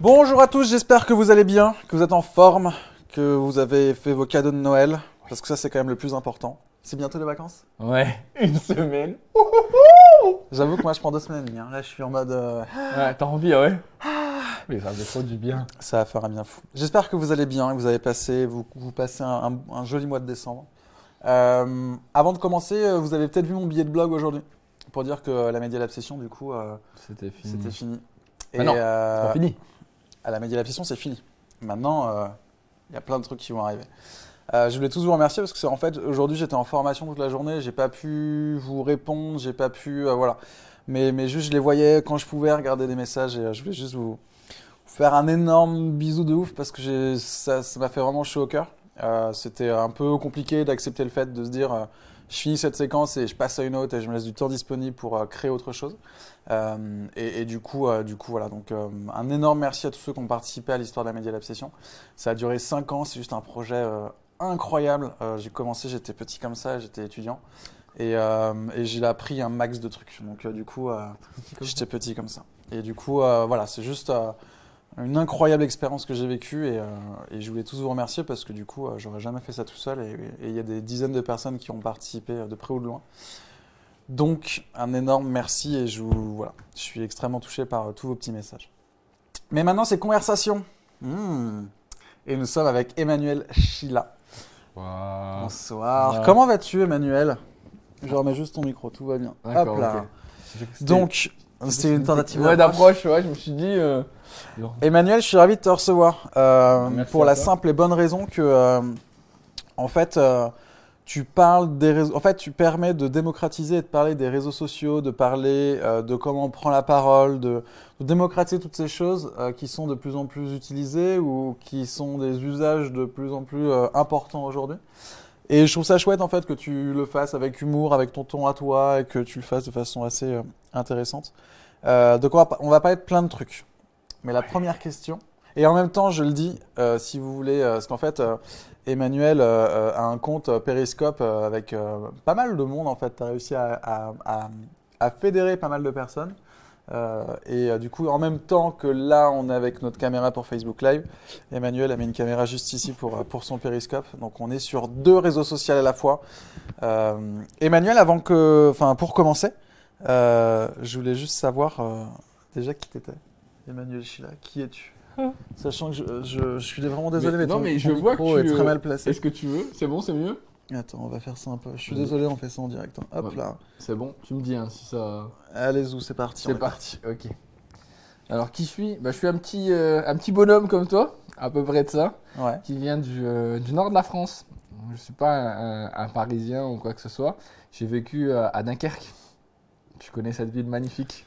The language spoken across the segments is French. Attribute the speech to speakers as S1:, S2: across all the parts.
S1: Bonjour à tous, j'espère que vous allez bien, que vous êtes en forme, que vous avez fait vos cadeaux de Noël, parce que ça c'est quand même le plus important. C'est bientôt les vacances?
S2: Ouais, une semaine.
S1: J'avoue que moi je prends 2 semaines et demie, hein. Là je suis en mode
S2: Ouais, t'as envie, ouais. Mais ça fait trop du bien.
S1: ça va faire un bien fou. J'espère que vous allez bien, que vous avez passé, vous passez un joli mois de décembre. Avant de commencer, vous avez peut-être vu mon billet de blog aujourd'hui, pour dire que la Media Lab Session du coup
S2: C'était fini.
S1: c'était fini.
S2: Mais non, c'est pas fini.
S1: à la Media Lab Session c'est fini. Maintenant il y a plein de trucs qui vont arriver. Je voulais tous vous remercier parce que c'est en fait aujourd'hui j'étais en formation toute la journée, j'ai pas pu vous répondre, j'ai pas pu voilà. Mais juste je les voyais quand je pouvais regarder des messages et je voulais juste vous faire un énorme bisou de ouf parce que ça m'a fait vraiment chaud au cœur. C'était un peu compliqué d'accepter le fait de se dire je finis cette séquence et je passe à une autre et je me laisse du temps disponible pour créer autre chose. Et du coup voilà, donc un énorme merci à tous ceux qui ont participé à l'histoire de la Media Lab Session. Ça a duré 5 ans, c'est juste un projet incroyable. J'ai commencé, j'étais petit comme ça, j'étais étudiant et j'ai appris un max de trucs. Donc du coup, j'étais petit comme ça. Et du coup, voilà, c'est juste une incroyable expérience que j'ai vécue et je voulais tous vous remercier parce que du coup, j'aurais jamais fait ça tout seul et il y a des dizaines de personnes qui ont participé de près ou de loin. Donc, un énorme merci et voilà, je suis extrêmement touché par tous vos petits messages. Mais maintenant, c'est conversation. Et nous sommes avec Emmanuel Chila.
S2: Waouh.
S1: Bonsoir.
S2: Ouais.
S1: Comment vas-tu, Emmanuel? Je remets juste ton micro, tout va bien.
S2: D'accord,
S1: Hop là.
S2: ok.
S1: Donc, c'était une tentative
S2: Ouais,
S1: d'approche.
S2: d'approche, ouais, je me suis dit.
S1: Emmanuel, je suis ravi de te recevoir
S2: Merci
S1: pour
S2: à
S1: la
S2: toi.
S1: simple et bonne raison que, en fait, tu parles des réseaux. En fait, tu permets de démocratiser et de parler des réseaux sociaux, de parler de comment on prend la parole, de démocratiser toutes ces choses qui sont de plus en plus utilisées ou qui sont des usages de plus en plus importants aujourd'hui. Et je trouve ça chouette en fait que tu le fasses avec humour, avec ton ton à toi et que tu le fasses de façon assez intéressante. Donc on va parler de plein de trucs. Mais la première question, et en même temps je le dis, si vous voulez, parce qu'en fait Emmanuel a un compte Periscope avec pas mal de monde en fait. Tu as réussi à fédérer pas mal de personnes. Du coup, en même temps que là, on est avec notre caméra pour Facebook Live, Emmanuel a mis une caméra juste ici pour son Periscope. Donc, on est sur 2 réseaux sociaux à la fois. Emmanuel, pour commencer, je voulais juste savoir déjà qui t'étais. Emmanuel Chila, qui es-tu? Sachant que je suis vraiment désolé, mais
S2: Non, mais
S1: ton
S2: je vois que
S1: micro est
S2: tu.
S1: très mal placé.
S2: Est-ce que tu veux? C'est bon, c'est mieux?
S1: Attends, on va faire ça un peu. Je suis
S2: Vas-y.
S1: désolé, on fait ça en direct, hein. Hop
S2: Ouais,
S1: là.
S2: c'est bon, tu me dis hein, si ça.
S1: Allez-y, c'est parti. on
S2: C'est
S1: est
S2: parti, ok. Alors, qui je suis? Bah, je suis un petit bonhomme comme toi, à peu près de ça,
S1: Ouais.
S2: qui vient du nord de la France. Je ne suis pas un Parisien ou quoi que ce soit. J'ai vécu à Dunkerque. Tu connais cette ville magnifique?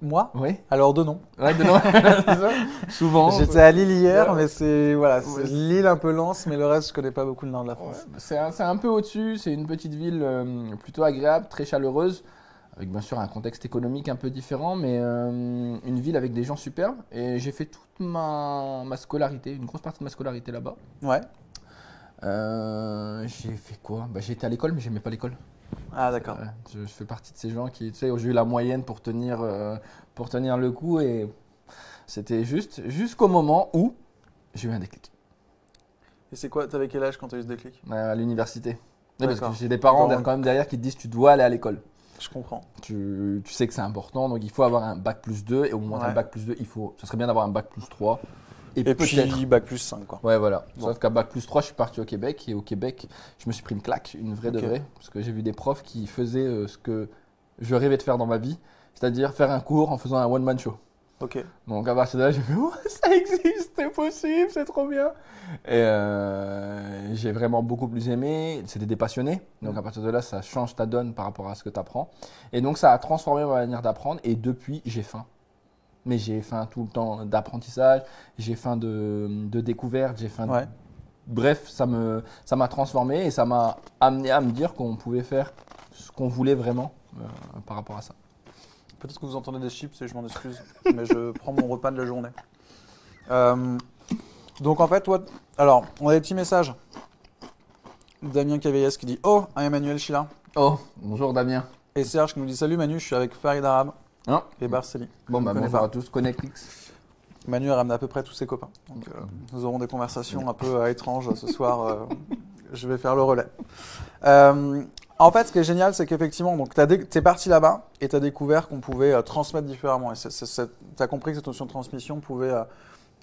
S1: Moi?
S2: Oui.
S1: Alors deux noms.
S2: Ouais, de Noël, c'est ça? Souvent.
S1: J'étais à Lille hier,
S2: Ouais.
S1: mais c'est voilà,
S2: Ouais.
S1: l'île un peu lente, mais le reste je connais pas beaucoup le nord de la
S2: Ouais,
S1: France.
S2: c'est un peu au-dessus. C'est une petite ville plutôt agréable, très chaleureuse, avec bien sûr un contexte économique un peu différent, mais une ville avec des gens superbes. Et j'ai fait toute ma scolarité, une grosse partie de ma scolarité là-bas.
S1: Ouais.
S2: J'ai fait quoi? Bah, j'ai été à l'école, mais j'aimais pas l'école.
S1: Ah d'accord.
S2: Ouais, je fais partie de ces gens qui, tu sais, j'ai eu la moyenne pour tenir le coup et c'était juste jusqu'au moment où j'ai eu un déclic
S1: Et c'est quoi? T'avais quel âge quand t'as eu ce déclic?
S2: à l'université. Oui, parce que
S1: D'accord.
S2: j'ai des parents
S1: Dans-
S2: quand même derrière qui te disent tu dois aller à l'école.
S1: Je comprends.
S2: Tu sais que c'est important, donc il faut avoir un bac plus 2 et au moment
S1: Ouais.
S2: d'un bac plus 2, ça serait bien d'avoir un bac plus 3 et
S1: Et
S2: peut-être.
S1: puis bac plus 5 quoi.
S2: Ouais, voilà.
S1: Bon.
S2: Sauf qu'à bac plus 3, je suis parti au Québec et au Québec, je me suis pris une claque, une vraie de
S1: Ok.
S2: vraie, parce que j'ai vu des profs qui faisaient ce que je rêvais de faire dans ma vie, c'est-à-dire faire un cours en faisant un one-man show.
S1: Ok.
S2: Donc à partir de là, j'ai fait oh, ça existe, c'est possible, c'est trop bien. Et j'ai vraiment beaucoup plus aimé. C'était des passionnés. Donc à partir de là, ça change ta donne par rapport à ce que tu apprends. Et donc ça a transformé ma manière d'apprendre. Et depuis, j'ai faim. Mais j'ai faim tout le temps d'apprentissage, j'ai faim de découverte, j'ai faim.
S1: Ouais.
S2: Bref, ça m'a transformé et ça m'a amené à me dire qu'on pouvait faire ce qu'on voulait vraiment par rapport à ça.
S1: Peut-être que vous entendez des chips et je m'en excuse, mais je prends mon repas de la journée. Donc en fait, toi, alors on a des petits messages. Damien Cavaillès qui dit oh, un Emmanuel Chila.
S2: Oh, bonjour Damien.
S1: Et Serge qui nous dit salut Manu, je suis avec Farid Arabe
S2: Hein
S1: et Barceli.
S2: Bon,
S1: Je
S2: bah
S1: ne connais
S2: bonjour
S1: pas.
S2: à tous, Connectix.
S1: Manu a ramené à peu près tous ses copains. Donc, nous aurons des conversations un peu étranges ce soir. Je vais faire le relais. En fait, ce qui est génial, c'est qu'effectivement, tu es parti là-bas et tu as découvert qu'on pouvait transmettre différemment. Et tu as compris que cette notion de transmission pouvait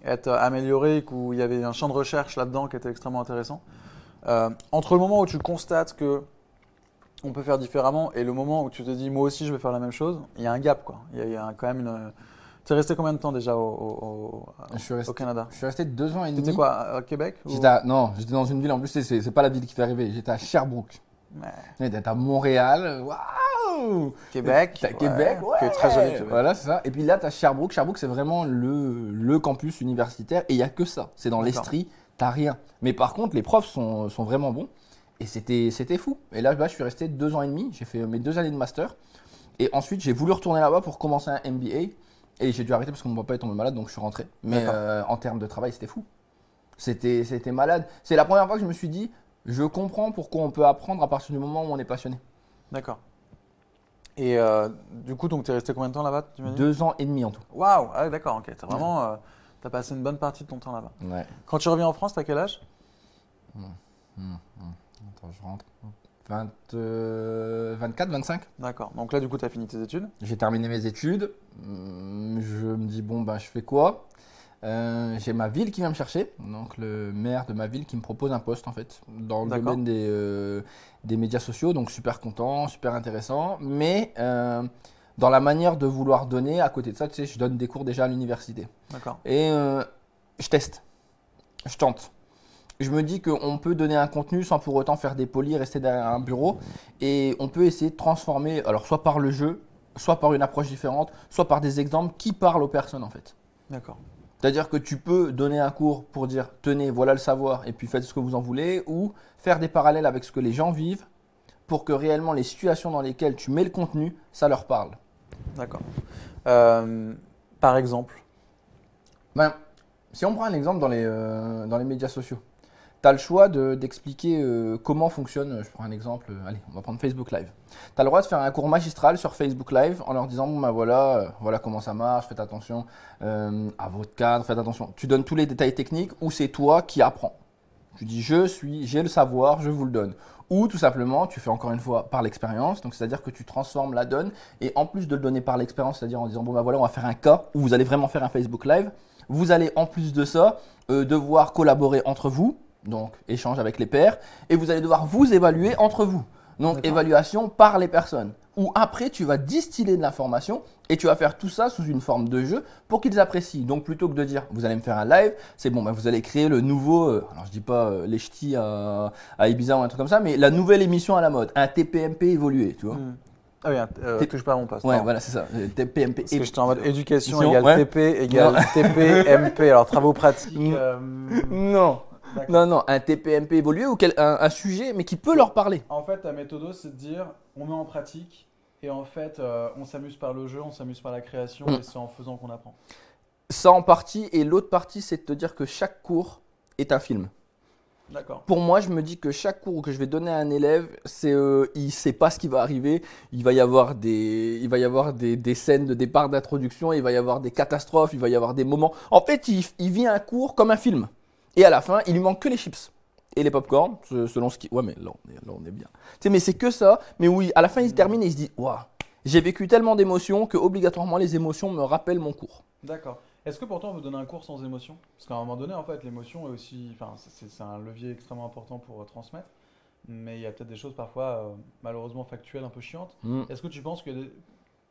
S1: être améliorée, qu'il y avait un champ de recherche là-dedans qui était extrêmement intéressant. Entre le moment où tu constates que on peut faire différemment et le moment où tu te dis moi aussi je vais faire la même chose, il y a un gap quoi. Il y a quand même une. Tu es resté combien de temps déjà au Canada?
S2: Je suis resté 2 ans et demi.
S1: C'était quoi, à Québec ou...
S2: Non, j'étais dans une ville, en plus, c'est pas la ville qui fait rêver. J'étais à Sherbrooke.
S1: Ouais.
S2: T'es à Montréal, waouh!
S1: Québec.
S2: T'as Québec, ouais.
S1: Qui est très joli. Québec.
S2: Voilà, c'est ça. Et puis là, t'as Sherbrooke. Sherbrooke, c'est vraiment le campus universitaire et il n'y a que ça. C'est dans l'Estrie, t'as rien. Mais par contre, les profs sont vraiment bons et c'était fou. Et là, je suis resté 2 ans et demi. J'ai fait mes 2 années de master et ensuite, j'ai voulu retourner là-bas pour commencer un MBA. Et j'ai dû arrêter parce que mon papa est tombé malade, donc je suis rentré. Mais en termes de travail, c'était fou. C'était malade. C'est la première fois que je me suis dit, je comprends pourquoi on peut apprendre à partir du moment où on est passionné.
S1: D'accord. Et du coup, tu es resté combien de temps là-bas, tu m'as dit?
S2: 2 ans et demi en tout.
S1: Waouh, ah, d'accord, ok. Tu as passé une bonne partie de ton temps là-bas.
S2: Ouais.
S1: Quand tu reviens en France, tu as quel âge?
S2: Attends, je rentre. 24, 25.
S1: D'accord. Donc là, du coup, tu as fini tes études?
S2: J'ai terminé mes études. Je me dis, bon, je fais quoi? J'ai ma ville qui vient me chercher. Donc, le maire de ma ville qui me propose un poste, en fait, dans le domaine des médias sociaux. Donc, super content, super intéressant. Mais dans la manière de vouloir donner, à côté de ça, tu sais, je donne des cours déjà à l'université.
S1: D'accord.
S2: Et je teste. Je tente. Je me dis qu'on peut donner un contenu sans pour autant faire des polis, rester derrière un bureau. Et on peut essayer de transformer, alors soit par le jeu, soit par une approche différente, soit par des exemples qui parlent aux personnes en fait.
S1: D'accord.
S2: C'est-à-dire que tu peux donner un cours pour dire tenez, voilà le savoir et puis faites ce que vous en voulez, ou faire des parallèles avec ce que les gens vivent pour que réellement les situations dans lesquelles tu mets le contenu, ça leur parle.
S1: D'accord. Par exemple?
S2: Si on prend un exemple dans les médias sociaux, tu as le choix d'expliquer comment fonctionne, je prends un exemple, allez, on va prendre Facebook Live. Tu as le droit de faire un cours magistral sur Facebook Live en leur disant, bon ben voilà comment ça marche, faites attention à votre cadre, faites attention. Tu donnes tous les détails techniques ou c'est toi qui apprends. Tu dis, j'ai le savoir, je vous le donne. Ou tout simplement, tu fais encore une fois par l'expérience, donc c'est-à-dire que tu transformes la donne et en plus de le donner par l'expérience, c'est-à-dire en disant, bon ben voilà, on va faire un cas où vous allez vraiment faire un Facebook Live, vous allez en plus de ça devoir collaborer entre vous. Donc, échange avec les pairs, et vous allez devoir vous évaluer entre vous. Donc, évaluation par les personnes. Ou après, tu vas distiller de l'information et tu vas faire tout ça sous une forme de jeu pour qu'ils apprécient. Donc, plutôt que de dire, vous allez me faire un live, c'est bon, vous allez créer le nouveau, alors je dis pas les ch'tis à Ibiza ou un truc comme ça, mais la nouvelle émission à la mode, un TPMP évolué, tu vois.
S1: Ah oui, touche pas à mon poste.
S2: Ouais, voilà, c'est ça. TPMP.
S1: Parce que j'étais en mode éducation égale TP égale TPMP. Alors, travaux pratiques.
S2: Non. Non, un TPMP évolué ou un sujet, mais qui peut leur parler.
S1: En fait, ta méthode, c'est de dire, on met en pratique et en fait, on s'amuse par le jeu, on s'amuse par la création et c'est en faisant qu'on apprend.
S2: Ça en partie, et l'autre partie, c'est de te dire que chaque cours est un film.
S1: D'accord.
S2: Pour moi, je me dis que chaque cours que je vais donner à un élève, il ne sait pas ce qui va arriver. Il va y avoir des scènes de départ, d'introduction, il va y avoir des catastrophes, il va y avoir des moments. En fait, il vit un cours comme un film. Et à la fin, il lui manque que les chips et les popcorn, selon ce qui. Ouais, mais là, on est bien. Tu sais, mais c'est que ça. Mais oui, à la fin, il se termine et il se dit, waouh, j'ai vécu tellement d'émotions que obligatoirement les émotions me rappellent mon cours.
S1: D'accord. Est-ce que pourtant on veut donner un cours sans émotion? Parce qu'à un moment donné, en fait, l'émotion est aussi, enfin, c'est un levier extrêmement important pour transmettre. Mais il y a peut-être des choses parfois malheureusement factuelles, un peu chiantes. Est-ce que tu penses que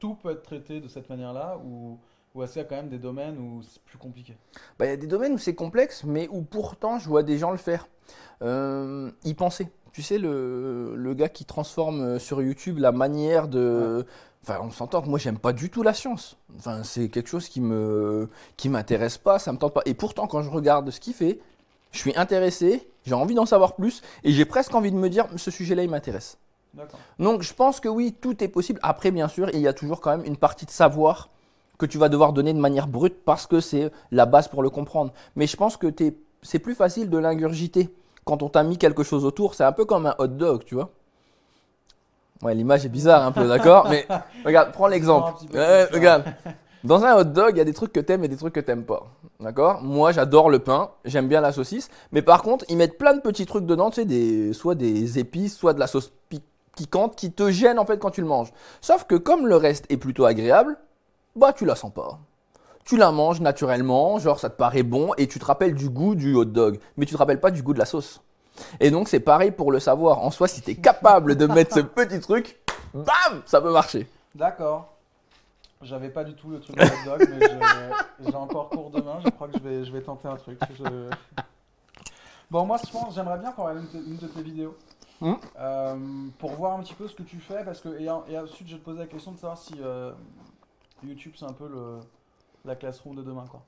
S1: tout peut être traité de cette manière-là ou est-ce qu'il y a quand même des domaines où c'est plus compliqué?
S2: Il y a des domaines où c'est complexe, mais où pourtant je vois des gens le faire. Y penser. Tu sais, le gars qui transforme sur YouTube la manière de. Enfin, on s'entend que moi, j'aime pas du tout la science. Enfin, c'est quelque chose qui m'intéresse pas, ça me tente pas. Et pourtant, quand je regarde ce qu'il fait, je suis intéressé, j'ai envie d'en savoir plus et j'ai presque envie de me dire, ce sujet-là, il m'intéresse.
S1: D'accord.
S2: Donc, je pense que oui, tout est possible. Après, bien sûr, il y a toujours quand même une partie de savoir que tu vas devoir donner de manière brute parce que c'est la base pour le comprendre. Mais je pense que c'est plus facile de l'ingurgiter quand on t'a mis quelque chose autour. C'est un peu comme un hot dog, tu vois. Ouais, l'image est bizarre un peu, d'accord? Mais regarde, prends l'exemple. Regarde. Dans un hot dog, il y a des trucs que t'aimes et des trucs que t'aimes pas. D'accord? Moi, j'adore le pain, j'aime bien la saucisse, mais par contre, ils mettent plein de petits trucs dedans, tu sais, soit des épices, soit de la sauce piquante qui te gêne en fait quand tu le manges. Sauf que comme le reste est plutôt agréable, bah tu la sens pas. Tu la manges naturellement, genre ça te paraît bon et tu te rappelles du goût du hot dog, mais tu te rappelles pas du goût de la sauce. Et donc c'est pareil pour le savoir. En soi, si tu es capable de mettre ce petit truc, bam, ça peut marcher.
S1: D'accord. J'avais pas du tout le truc de hot dog, mais j'ai encore cours demain. Je crois que je vais tenter un truc. Bon, moi, je pense j'aimerais bien qu'on regarde une de tes vidéos pour voir un petit peu ce que tu fais. Parce que, et ensuite, je vais te poser la question de savoir si YouTube, c'est un peu la classroom de demain, quoi.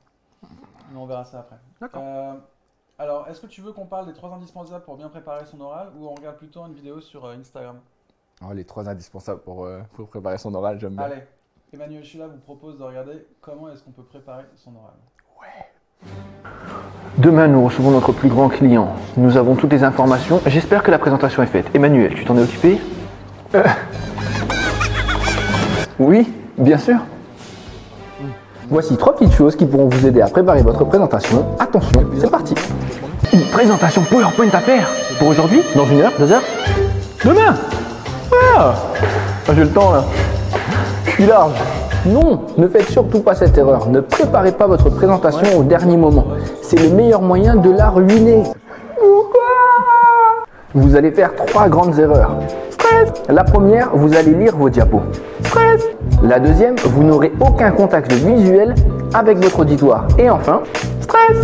S1: Mais on verra ça après.
S2: D'accord.
S1: Alors, est-ce que tu veux qu'on parle des 3 indispensables pour bien préparer son oral ou on regarde plutôt une vidéo sur Instagram?
S2: Oh, les 3 indispensables pour préparer son oral, j'aime bien.
S1: Allez, Emmanuel Chula vous propose de regarder comment est-ce qu'on peut préparer son oral.
S3: Demain, nous recevons notre plus grand client. Nous avons toutes les informations. J'espère que la présentation est faite. Emmanuel, tu t'en es occupé? Oui, bien sûr. Voici 3 petites choses qui pourront vous aider à préparer votre présentation. Attention, c'est parti. Une présentation PowerPoint à faire. Pour aujourd'hui? Dans 1 heure? 2 heures? Demain? Ah, j'ai le temps là. Je suis large. Non, ne faites surtout pas cette erreur. Ne préparez pas votre présentation au dernier moment. C'est le meilleur moyen de la ruiner. Pourquoi? Vous allez faire 3 grandes erreurs. Stress. La première, vous allez lire vos diapos. Stress. La deuxième, vous n'aurez aucun contact visuel avec votre auditoire. Et enfin, stress.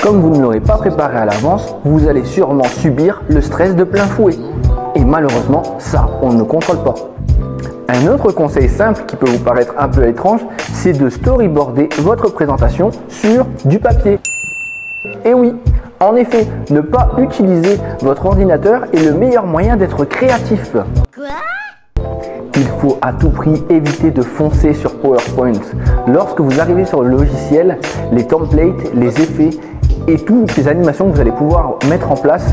S3: Comme vous ne l'aurez pas préparé à l'avance, vous allez sûrement subir le stress de plein fouet. Et malheureusement, ça, on ne contrôle pas. Un autre conseil simple qui peut vous paraître un peu étrange, c'est de storyboarder votre présentation sur du papier. Et oui, en effet, ne pas utiliser votre ordinateur est le meilleur moyen d'être créatif. Il faut à tout prix éviter de foncer sur PowerPoint. Lorsque vous arrivez sur le logiciel, les templates, les effets et toutes les animations que vous allez pouvoir mettre en place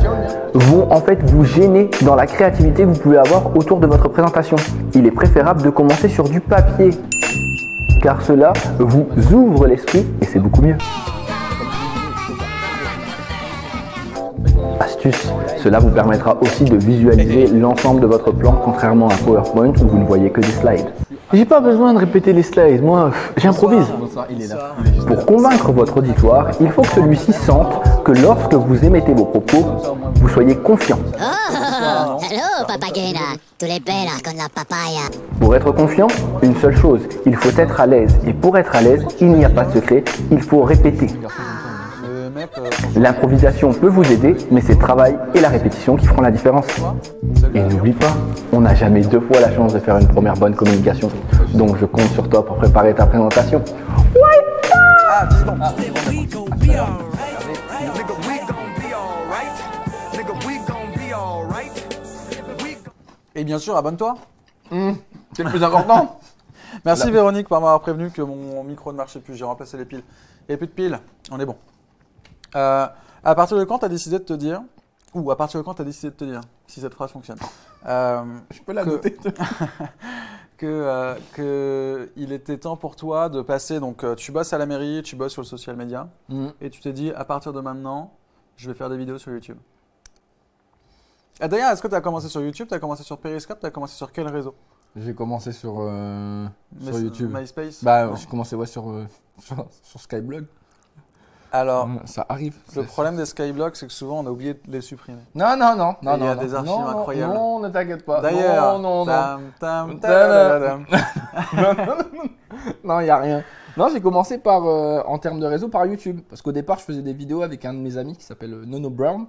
S3: vont en fait vous gêner dans la créativité que vous pouvez avoir autour de votre présentation. Il est préférable de commencer sur du papier, car cela vous ouvre l'esprit et c'est beaucoup mieux. Astuce, cela vous permettra aussi de visualiser l'ensemble de votre plan, contrairement à PowerPoint où vous ne voyez que des slides. J'ai pas besoin de répéter les slides, moi j'improvise.
S2: Il est là.
S3: Pour convaincre votre auditoire, il faut que celui-ci sente que lorsque vous émettez vos propos, vous soyez confiant.
S4: Oh, hello, papagena. Tu es bella con la papaya.
S3: Pour être confiant, une seule chose, il faut être à l'aise. Et pour être à l'aise, il n'y a pas de secret, il faut répéter.
S1: Le mec,
S3: L'improvisation peut vous aider, mais c'est le travail et la répétition qui feront la différence. Et n'oublie pas, on n'a jamais 2 fois la chance de faire une première bonne communication. Donc je compte sur toi pour préparer ta présentation.
S1: ah, dis donc. Et bien sûr, abonne-toi.
S2: C'est le plus important.
S1: Merci Véronique pour m'avoir prévenu que mon micro ne marchait plus. J'ai remplacé les piles. Il n'y a plus de piles. On est bon. À partir de quand tu as décidé de te dire, ou à partir de quand tu as décidé de te dire, si cette phrase fonctionne,
S2: Je peux la noter.
S1: que il était temps pour toi de passer, donc tu bosses à la mairie, tu bosses sur le social media, et tu t'es dit, à partir de maintenant, je vais faire des vidéos sur YouTube. Ah, d'ailleurs, est-ce que tu as commencé sur YouTube, tu as commencé sur Periscope, tu as commencé sur quel réseau?
S2: J'ai commencé sur YouTube.
S1: MySpace?
S2: Bah,
S1: Non.
S2: j'ai commencé sur Skyblog.
S1: Alors,
S2: Ça arrive.
S1: le problème des Skyblocks, c'est que souvent on a oublié de les supprimer.
S2: Non, non, non, non,
S1: il y a
S2: non,
S1: des
S2: non,
S1: archives
S2: non,
S1: incroyables.
S2: Non, ne t'inquiète pas.
S1: D'ailleurs,
S2: non, non, non.
S1: tadadadam.
S2: Non, il n'y a rien. Non, j'ai commencé par, en termes de réseau, par YouTube. Parce qu'au départ, je faisais des vidéos avec un de mes amis qui s'appelle Nono Brown.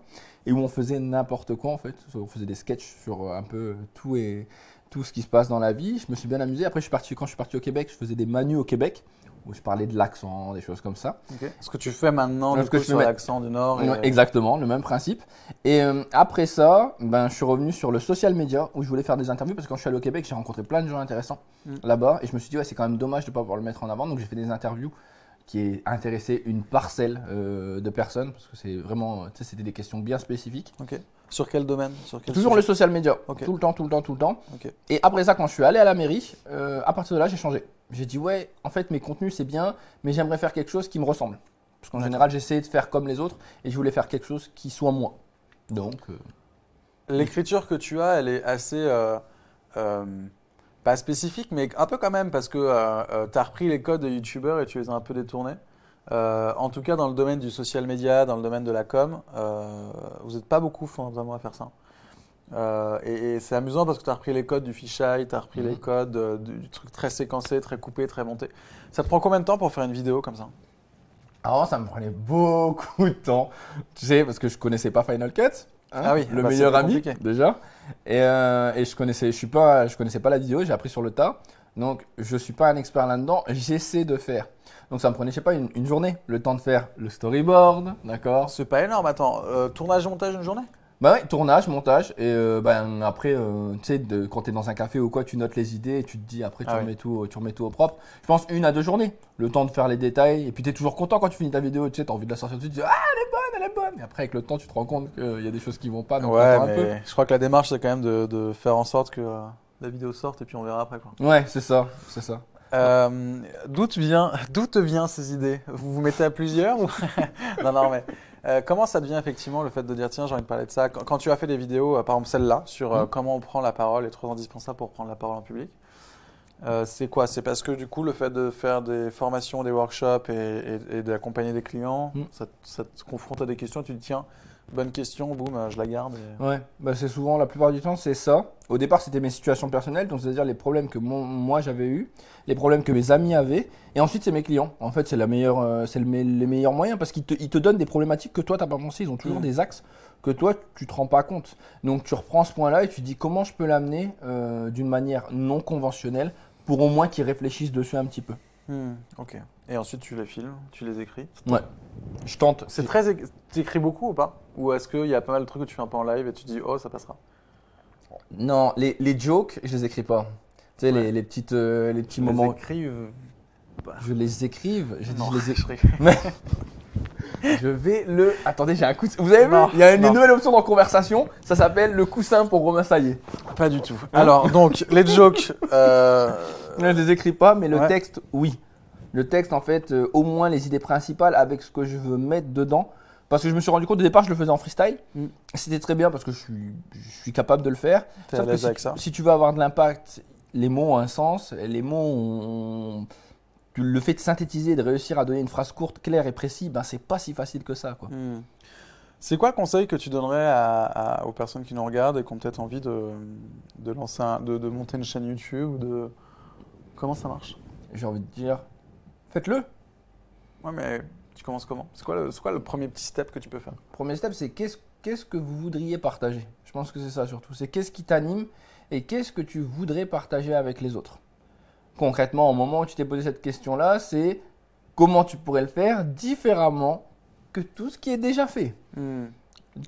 S2: Et où on faisait n'importe quoi, en fait. On faisait des sketchs sur un peu tout ce qui se passe dans la vie. Je me suis bien amusé. Après, quand je suis parti au Québec, je faisais des manus au Québec. Où je parlais de l'accent, des choses comme ça.
S1: Okay. Ce que tu fais maintenant,
S2: Ce
S1: du
S2: que
S1: coup,
S2: je
S1: sur
S2: fais-
S1: l'accent du Nord.
S2: Ouais, exactement, le même principe. Et après ça, je suis revenu sur le social media où je voulais faire des interviews parce que quand je suis allé au Québec, j'ai rencontré plein de gens intéressants là-bas et je me suis dit ouais, c'est quand même dommage de ne pas pouvoir le mettre en avant. Donc j'ai fait des interviews qui intéressaient une parcelle de personnes parce que c'est vraiment, tu sais, c'était des questions bien spécifiques.
S1: Ok. Sur quel domaine? Sur quel
S2: Toujours le
S1: sujet?
S2: social media,
S1: Ok.
S2: tout le temps.
S1: Ok.
S2: Et après ça, quand je suis allé à la mairie, à partir de là, j'ai changé. j'ai dit ouais, en fait mes contenus c'est bien, mais j'aimerais faire quelque chose qui me ressemble. Parce qu'en général j'essayais de faire comme les autres et je voulais faire quelque chose qui soit moi. Donc
S1: L'écriture que tu as, elle est assez, pas spécifique, mais un peu quand même, parce que tu as repris les codes de youtubeurs et tu les as un peu détournés. En tout cas, dans le domaine du social media, dans le domaine de la com, vous n'êtes pas beaucoup fondamentalement à faire ça. Et c'est amusant parce que tu as repris les codes du fisheye, tu as repris les codes du truc très séquencé, très coupé, très monté. Ça te prend combien de temps pour faire une vidéo comme ça?
S2: avant ça me prenait beaucoup de temps, tu sais, parce que je connaissais pas Final Cut. Hein,
S1: Ah oui,
S2: le
S1: bah, c'est
S2: meilleur
S1: plus
S2: ami
S1: compliqué.
S2: déjà. Et je connaissais pas la vidéo, j'ai appris sur le tas. Donc je suis pas un expert là-dedans, j'essaie de faire. Donc ça me prenait, je sais pas, une journée, le temps de faire le storyboard, d'accord?
S1: C'est pas énorme, attends. Tournage, montage, une journée?
S2: Bah ouais, tournage, montage, et après, tu sais, quand t'es dans un café ou quoi, tu notes les idées et tu te dis après tu
S1: Ah oui.
S2: remets tout au propre. Je pense 1 à 2 journées, le temps de faire les détails, et puis t'es toujours content quand tu finis ta vidéo, tu sais, t'as envie de la sortir tout de suite, tu dis ah elle est bonne. Et après avec le temps tu te rends compte qu'il y a des choses qui vont pas, donc
S1: Ouais,
S2: t'attends un peu.
S1: mais je crois que la démarche, c'est quand même de faire en sorte que la vidéo sorte et puis on verra après, quoi.
S2: Ouais, c'est ça, c'est ça.
S1: D'où te vient ces idées? Vous vous mettez à plusieurs ou... Non, non, mais comment ça devient effectivement le fait de dire tiens, j'ai envie de parler de ça? Quand tu as fait des vidéos, par exemple celle-là, sur comment on prend la parole est trop indispensable pour prendre la parole en public, c'est quoi? C'est parce que du coup, le fait de faire des formations, des workshops et d'accompagner des clients, ça te confronte à des questions, tu te dis tiens, bonne question, boum, je la garde.
S2: Ouais, bah c'est souvent, la plupart du temps, c'est ça. Au départ, c'était mes situations personnelles, donc c'est-à-dire les problèmes que moi j'avais eu, les problèmes que mes amis avaient, et ensuite c'est mes clients. En fait, c'est la meilleure, les meilleurs moyens parce qu'ils te donnent des problématiques que toi t'as pas pensé. Ils ont toujours des axes que toi tu te rends pas compte. Donc tu reprends ce point-là et tu dis comment je peux l'amener d'une manière non conventionnelle pour au moins qu'ils réfléchissent dessus un petit peu.
S1: Ok. Et ensuite, tu les filmes, tu les écris.
S2: Ouais, je tente.
S1: C'est t'écris beaucoup ou pas? Ou est-ce qu'il y a pas mal de trucs que tu fais un peu en live et tu dis oh ça passera?
S2: Non, les jokes, je les écris pas. Tu sais,
S1: Ouais.
S2: les petits moments. Je les écrive.
S1: Non,
S2: Je les
S1: je rigole.
S2: Je vais le. Attendez, j'ai un coup. Vous avez vu?
S1: Non,
S2: Il y a une
S1: non.
S2: nouvelle option dans conversation. Ça s'appelle le coussin pour Romain Saillé.
S1: Pas du tout. Alors donc les jokes.
S2: Je les écris pas, mais le
S1: Ouais.
S2: texte, oui. Le texte, en fait, au moins les idées principales avec ce que je veux mettre dedans. Parce que je me suis rendu compte au départ, je le faisais en freestyle. C'était très bien parce que je suis capable de le faire.
S1: T'es à
S2: Sauf que
S1: l'aise avec ça?
S2: si tu veux avoir de l'impact, les mots ont un sens. Les mots ont. Le fait de synthétiser, de réussir à donner une phrase courte, claire et précise, ben c'est pas si facile que ça, quoi.
S1: C'est quoi le conseil que tu donnerais aux personnes qui nous regardent et qui ont peut-être envie de lancer de monter une chaîne YouTube ou de... Comment ça marche?
S2: J'ai envie de dire, faites-le.
S1: Ouais, mais tu commences comment? C'est quoi le premier petit step que tu peux faire?
S2: Premier step, c'est qu'est-ce que vous voudriez partager. Je pense que c'est ça surtout. C'est qu'est-ce qui t'anime et qu'est-ce que tu voudrais partager avec les autres. Concrètement, au moment où tu t'es posé cette question-là, c'est comment tu pourrais le faire différemment que tout ce qui est déjà fait. Tous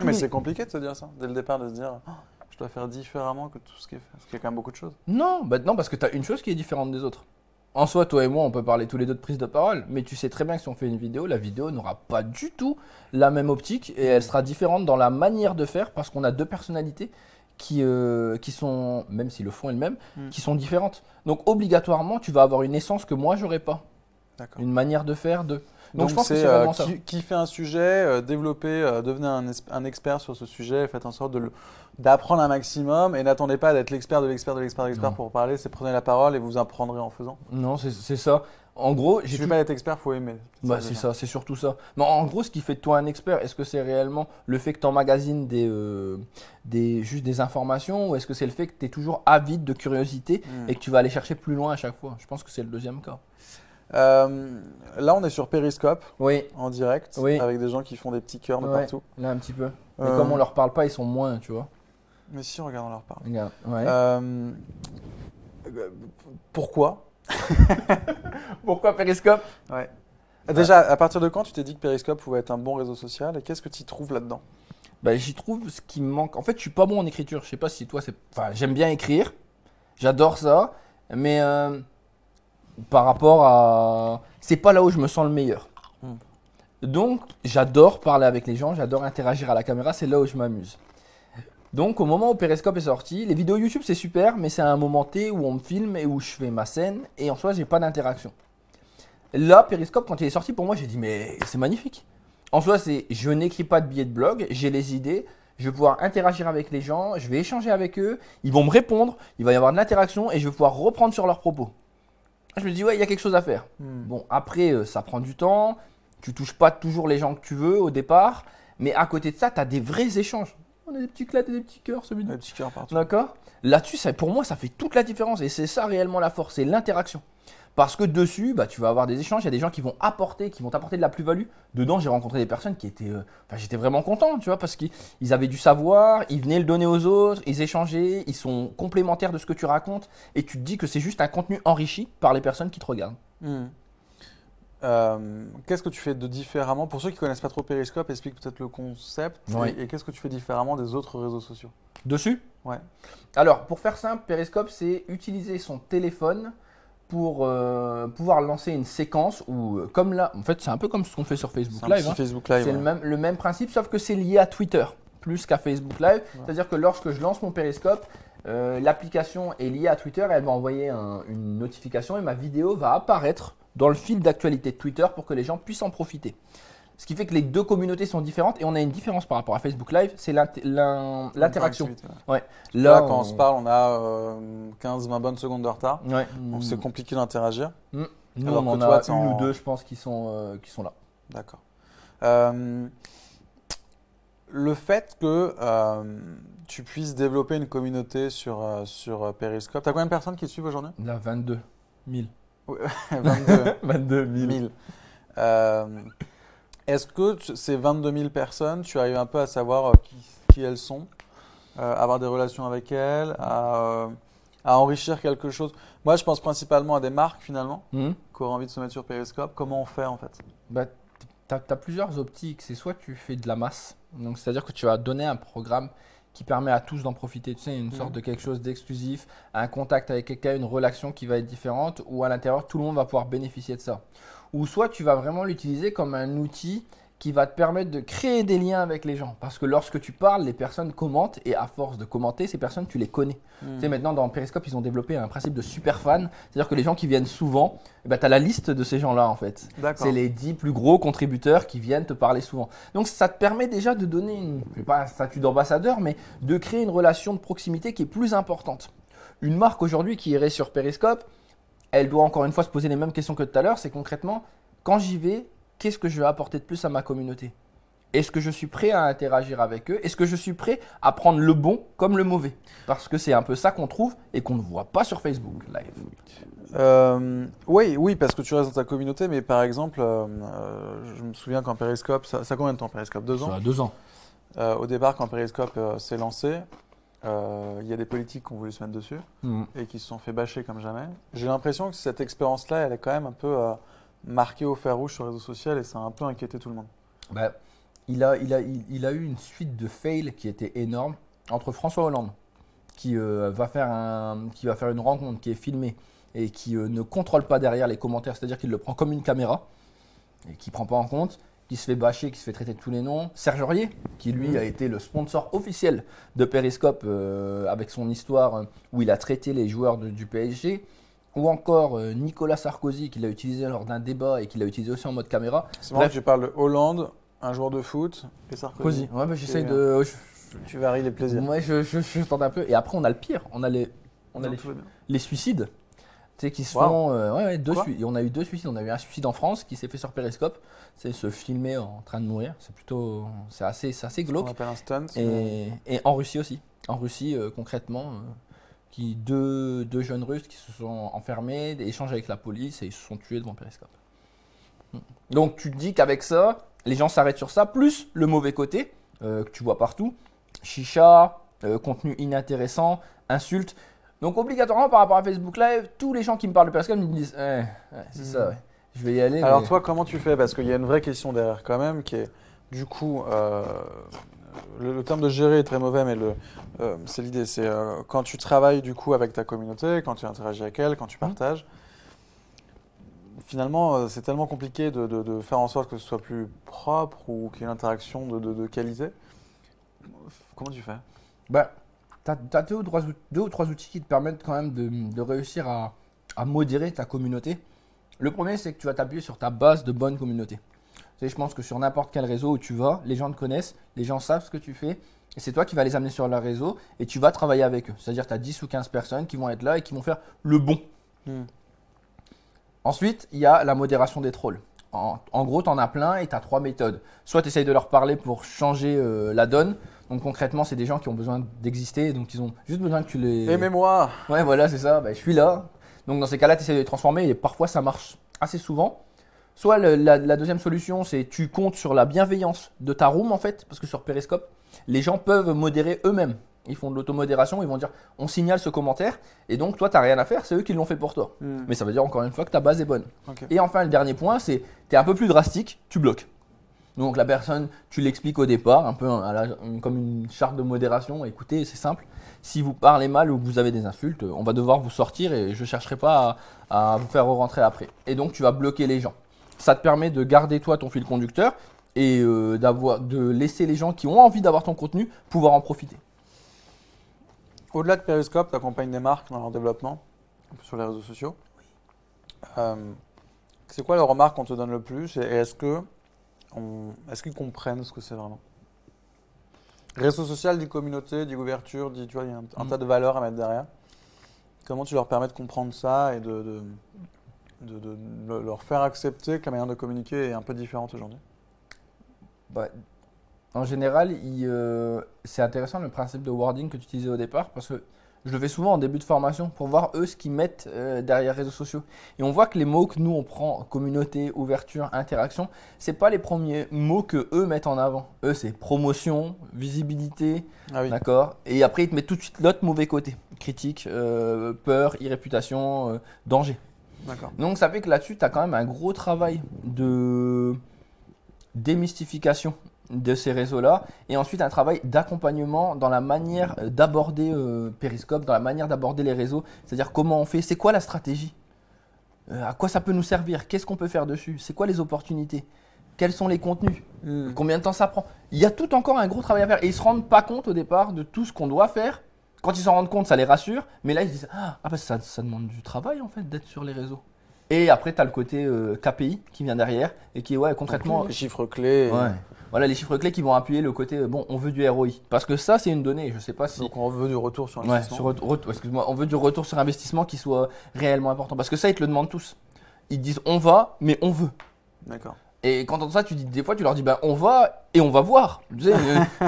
S1: Mais
S2: les-
S1: c'est compliqué de se dire ça, dès le départ, de se dire oh, je dois faire différemment que tout ce qui est fait. Parce qu'il y a quand même beaucoup de choses.
S2: Non, non, parce que tu as une chose qui est différente des autres. En soi, toi et moi, on peut parler tous les deux de prise de parole, mais tu sais très bien que si on fait une vidéo, la vidéo n'aura pas du tout la même optique et elle sera différente dans la manière de faire parce qu'on a deux personnalités qui sont, même si le fond est le même, qui sont différentes. Donc obligatoirement, tu vas avoir une essence que moi, j'aurais pas.
S1: D'accord.
S2: Une manière de faire de. Donc je pense que
S1: c'est
S2: c'est vraiment ça.
S1: qui fait un sujet, développer, devenez un expert sur ce sujet, faites en sorte d'apprendre un maximum et n'attendez pas d'être l'expert de l'expert de l'expert de l'expert
S2: Non.
S1: pour parler, c'est prenez la parole et vous apprendrez en faisant.
S2: Non, c'est ça. En gros,
S1: Si tu veux pas être expert, faut aimer.
S2: Bah, c'est ça, c'est surtout ça. Mais en gros, ce qui fait de toi un expert, est-ce que c'est réellement le fait que tu emmagasines juste des informations ou est-ce que c'est le fait que tu es toujours avide de curiosité et que tu vas aller chercher plus loin à chaque fois? Je pense que c'est le deuxième cas.
S1: Là, on est sur Periscope
S2: Oui,
S1: en direct
S2: Oui.
S1: avec des gens qui font des petits cœurs de
S2: Ouais.
S1: partout.
S2: là un petit peu. Mais
S1: Euh,
S2: comme on leur parle pas, ils sont moins, tu vois.
S1: Mais si, regarde, on leur parle.
S2: Regarde, ouais.
S1: Pourquoi?
S2: Pourquoi Periscope?
S1: Ouais. Déjà, à partir de quand tu t'es dit que Periscope pouvait être un bon réseau social et qu'est-ce que tu y trouves là-dedans?
S2: Bah, j'y trouve ce qui me manque. En fait, je suis pas bon en écriture. Je sais pas si toi, c'est. Enfin, j'aime bien écrire. J'adore ça. Mais par rapport à. C'est pas là où je me sens le meilleur. Donc, j'adore parler avec les gens. J'adore interagir à la caméra. C'est là où je m'amuse. Donc au moment où Periscope est sorti, les vidéos YouTube c'est super, mais c'est à un moment T où on me filme et où je fais ma scène et en soi j'ai pas d'interaction. Là, Periscope, quand il est sorti, pour moi, j'ai dit, mais c'est magnifique. En soi, je n'écris pas de billets de blog, j'ai les idées, je vais pouvoir interagir avec les gens, je vais échanger avec eux, ils vont me répondre, il va y avoir de l'interaction et je vais pouvoir reprendre sur leurs propos. Je me dis, ouais, il y a quelque chose à faire. Bon, après, ça prend du temps, tu touches pas toujours les gens que tu veux au départ, mais à côté de ça, tu as des vrais échanges. On a des petits clats et des petits cœurs, ce vidéo.
S1: Des petits cœurs partout.
S2: D'accord. Là-dessus, pour moi, ça fait toute la différence et c'est ça réellement la force, c'est l'interaction. Parce que dessus, tu vas avoir des échanges, il y a des gens qui vont t'apporter de la plus-value. Dedans, j'ai rencontré des personnes qui étaient, j'étais vraiment content, tu vois, parce qu'ils avaient du savoir, ils venaient le donner aux autres, ils échangeaient, ils sont complémentaires de ce que tu racontes, et tu te dis que c'est juste un contenu enrichi par les personnes qui te regardent.
S1: Qu'est-ce que tu fais de différemment? Pour ceux qui ne connaissent pas trop Periscope, explique peut-être le concept
S2: Oui.
S1: et qu'est-ce que tu fais différemment des autres réseaux sociaux?
S2: Dessus?
S1: Ouais.
S2: Alors, pour faire simple, Periscope, c'est utiliser son téléphone pour pouvoir lancer une séquence où, comme là, en fait, c'est un peu comme ce qu'on fait sur Facebook
S1: C'est un
S2: Live.
S1: petit Facebook Live.
S2: C'est
S1: Ouais.
S2: le même principe, sauf que c'est lié à Twitter, plus qu'à Facebook Live.
S1: Ouais.
S2: C'est-à-dire que lorsque je lance mon Periscope, l'application est liée à Twitter et elle va envoyer une notification et ma vidéo va apparaître dans le fil d'actualité de Twitter pour que les gens puissent en profiter. Ce qui fait que les deux communautés sont différentes et on a une différence par rapport à Facebook Live, c'est l'interaction. Ouais.
S1: Là, quand on se parle, on a 15-20 bonnes secondes de retard.
S2: Ouais.
S1: Donc c'est compliqué d'interagir.
S2: Nous,
S1: Alors
S2: on
S1: que
S2: en
S1: toi,
S2: a
S1: t'es
S2: une
S1: en-
S2: ou deux, je pense, qui sont là.
S1: D'accord. Le fait que tu puisses développer une communauté sur Periscope, tu as combien de personnes qui te suivent aujourd'hui?
S2: Là, 22 000.
S1: 22
S2: 22
S1: 000. Est-ce que ces 22 000 personnes, tu arrives un peu à savoir qui elles sont, avoir des relations avec elles, à enrichir quelque chose? Moi, je pense principalement à des marques finalement, qui auraient envie de se mettre sur Periscope. Comment on fait en fait?
S2: Tu as plusieurs optiques. C'est soit tu fais de la masse, donc c'est-à-dire que tu vas donner un programme qui permet à tous d'en profiter. Tu sais, une sorte de quelque chose d'exclusif, un contact avec quelqu'un, une relation qui va être différente, ou à l'intérieur, tout le monde va pouvoir bénéficier de ça. Ou soit tu vas vraiment l'utiliser comme un outil qui va te permettre de créer des liens avec les gens. Parce que lorsque tu parles, les personnes commentent et à force de commenter, ces personnes, tu les connais. Tu sais, maintenant, dans Periscope, ils ont développé un principe de super fan. C'est-à-dire que les gens qui viennent souvent, tu as la liste de ces gens-là en fait.
S1: D'accord.
S2: C'est les 10 plus gros contributeurs qui viennent te parler souvent. Donc ça te permet déjà de donner, pas un statut d'ambassadeur, mais de créer une relation de proximité qui est plus importante. Une marque aujourd'hui qui irait sur Periscope, elle doit encore une fois se poser les mêmes questions que tout à l'heure. C'est concrètement, quand j'y vais, qu'est-ce que je vais apporter de plus à ma communauté? Est-ce que je suis prêt à interagir avec eux? Est-ce que je suis prêt à prendre le bon comme le mauvais? Parce que c'est un peu ça qu'on trouve et qu'on ne voit pas sur Facebook Live.
S1: Oui, parce que tu restes dans ta communauté, mais par exemple, je me souviens quand Periscope, ça a combien de temps Periscope? 2 ans?
S2: Ça a 2 ans.
S1: Au départ, quand Periscope s'est lancé, il y a des politiques qui ont voulu se mettre dessus et qui se sont fait bâcher comme jamais. J'ai l'impression que cette expérience-là, elle est quand même un peu marquée au fer rouge sur les réseaux sociaux et ça a un peu inquiété tout le monde.
S2: Il a eu une suite de fails qui était énorme entre François Hollande, qui va faire une rencontre qui est filmée et qui ne contrôle pas derrière les commentaires, c'est-à-dire qu'il le prend comme une caméra et qui ne prend pas en compte, qui se fait bâcher, qui se fait traiter de tous les noms. Serge Aurier, qui lui a été le sponsor officiel de Periscope avec son histoire où il a traité les joueurs du PSG. Ou encore Nicolas Sarkozy, qui l'a utilisé lors d'un débat et qui l'a utilisé aussi en mode caméra.
S1: C'est marrant que tu parles de Hollande, un joueur de foot et Sarkozy.
S2: Ouais, j'essaye de.
S1: Tu varies les plaisirs.
S2: Moi, je tente un peu. Et après, on a le pire. On a les suicides. Tu sais, qui se font. Deux suicides. Et on a eu 2 suicides. On a eu un suicide en France qui s'est fait sur Periscope. C'est se filmer en train de mourir. C'est assez glauque.
S1: On appelle un stunt.
S2: Et en Russie aussi. En Russie, concrètement. Deux jeunes Russes qui se sont enfermés, échangent avec la police et ils se sont tués devant Periscope. Donc tu te dis qu'avec ça, les gens s'arrêtent sur ça, plus le mauvais côté que tu vois partout, chicha, contenu inintéressant, insultes. Donc obligatoirement par rapport à Facebook Live, tous les gens qui me parlent de Periscope me disent c'est ça, ouais. Je vais y aller.
S1: Alors toi, comment tu fais? Parce qu'il y a une vraie question derrière quand même qui est du coup… le terme de gérer est très mauvais, mais c'est l'idée. C'est quand tu travailles du coup avec ta communauté, quand tu interagis avec elle, quand tu partages. Finalement, c'est tellement compliqué de faire en sorte que ce soit plus propre ou qu'il y ait une interaction de qualité. Comment tu fais?
S2: Tu as deux ou trois outils qui te permettent quand même de réussir à modérer ta communauté. Le premier, c'est que tu vas t'appuyer sur ta base de bonne communauté. Tu sais, je pense que sur n'importe quel réseau où tu vas, les gens te connaissent, les gens savent ce que tu fais. Et c'est toi qui vas les amener sur leur réseau et tu vas travailler avec eux. C'est-à-dire que tu as 10 ou 15 personnes qui vont être là et qui vont faire le bon. Ensuite, il y a la modération des trolls. En gros, tu en as plein et tu as 3 méthodes. Soit tu essayes de leur parler pour changer la donne. Donc concrètement, c'est des gens qui ont besoin d'exister. Donc ils ont juste besoin que tu les…
S1: Aimez-moi.
S2: Ouais, voilà, c'est ça. Je suis là. Donc dans ces cas-là, tu essaies de les transformer et parfois ça marche assez souvent. Soit la deuxième solution, c'est tu comptes sur la bienveillance de ta room en fait. Parce que sur Periscope, les gens peuvent modérer eux-mêmes. Ils font de l'automodération, ils vont dire on signale ce commentaire et donc toi tu n'as rien à faire, c'est eux qui l'ont fait pour toi. Mais ça veut dire encore une fois que ta base est bonne.
S1: Okay.
S2: Et enfin le dernier point, c'est tu es un peu plus drastique, tu bloques. Donc la personne, tu l'expliques au départ, un peu comme une charte de modération. Écoutez, c'est simple, si vous parlez mal ou que vous avez des insultes, on va devoir vous sortir et je ne chercherai pas à vous faire rentrer après. Et donc tu vas bloquer les gens. Ça te permet de garder toi ton fil conducteur et de laisser les gens qui ont envie d'avoir ton contenu pouvoir en profiter.
S1: Au-delà de Periscope, tu accompagnes des marques dans leur développement sur les réseaux sociaux. C'est quoi les remarques qu'on te donne le plus et est-ce qu'ils comprennent ce que c'est vraiment? Réseau social dit communauté, dit ouverture, dit, tu vois, il y a un tas de valeurs à mettre derrière. Comment tu leur permets de comprendre ça et de leur faire accepter que la manière de communiquer est un peu différente aujourd'hui?
S2: En général, c'est intéressant le principe de wording que tu utilisais au départ parce que je le fais souvent en début de formation pour voir eux ce qu'ils mettent derrière les réseaux sociaux. Et on voit que les mots que nous on prend, communauté, ouverture, interaction, c'est pas les premiers mots que eux mettent en avant. Eux c'est promotion, visibilité, d'accord. Et après ils te mettent tout de suite l'autre mauvais côté, critique, peur, irréputation, danger.
S1: D'accord.
S2: Donc ça fait que là-dessus tu as quand même un gros travail de démystification de ces réseaux-là et ensuite un travail d'accompagnement dans la manière d'aborder Periscope, dans la manière d'aborder les réseaux, c'est-à-dire comment on fait, c'est quoi la stratégie, à quoi ça peut nous servir, qu'est-ce qu'on peut faire dessus, c'est quoi les opportunités, quels sont les contenus, combien de temps ça prend. Il y a tout encore un gros travail à faire et ils ne se rendent pas compte au départ de tout ce qu'on doit faire. Quand ils s'en rendent compte, ça les rassure, mais là ils se disent ça demande du travail en fait d'être sur les réseaux. Et après, tu as le côté KPI qui vient derrière et qui est concrètement…
S1: Les chiffres clés.
S2: Voilà, les chiffres clés qui vont appuyer le côté on veut du ROI. Parce que ça, c'est une donnée. Je ne sais pas si…
S1: Donc on veut du retour sur investissement.
S2: Excuse-moi, on veut du retour sur investissement qui soit réellement important. Parce que ça, ils te le demandent tous. Ils te disent on va, mais on veut.
S1: D'accord.
S2: Et quand tu entends ça, des fois, tu leur dis on va et on va voir. Tu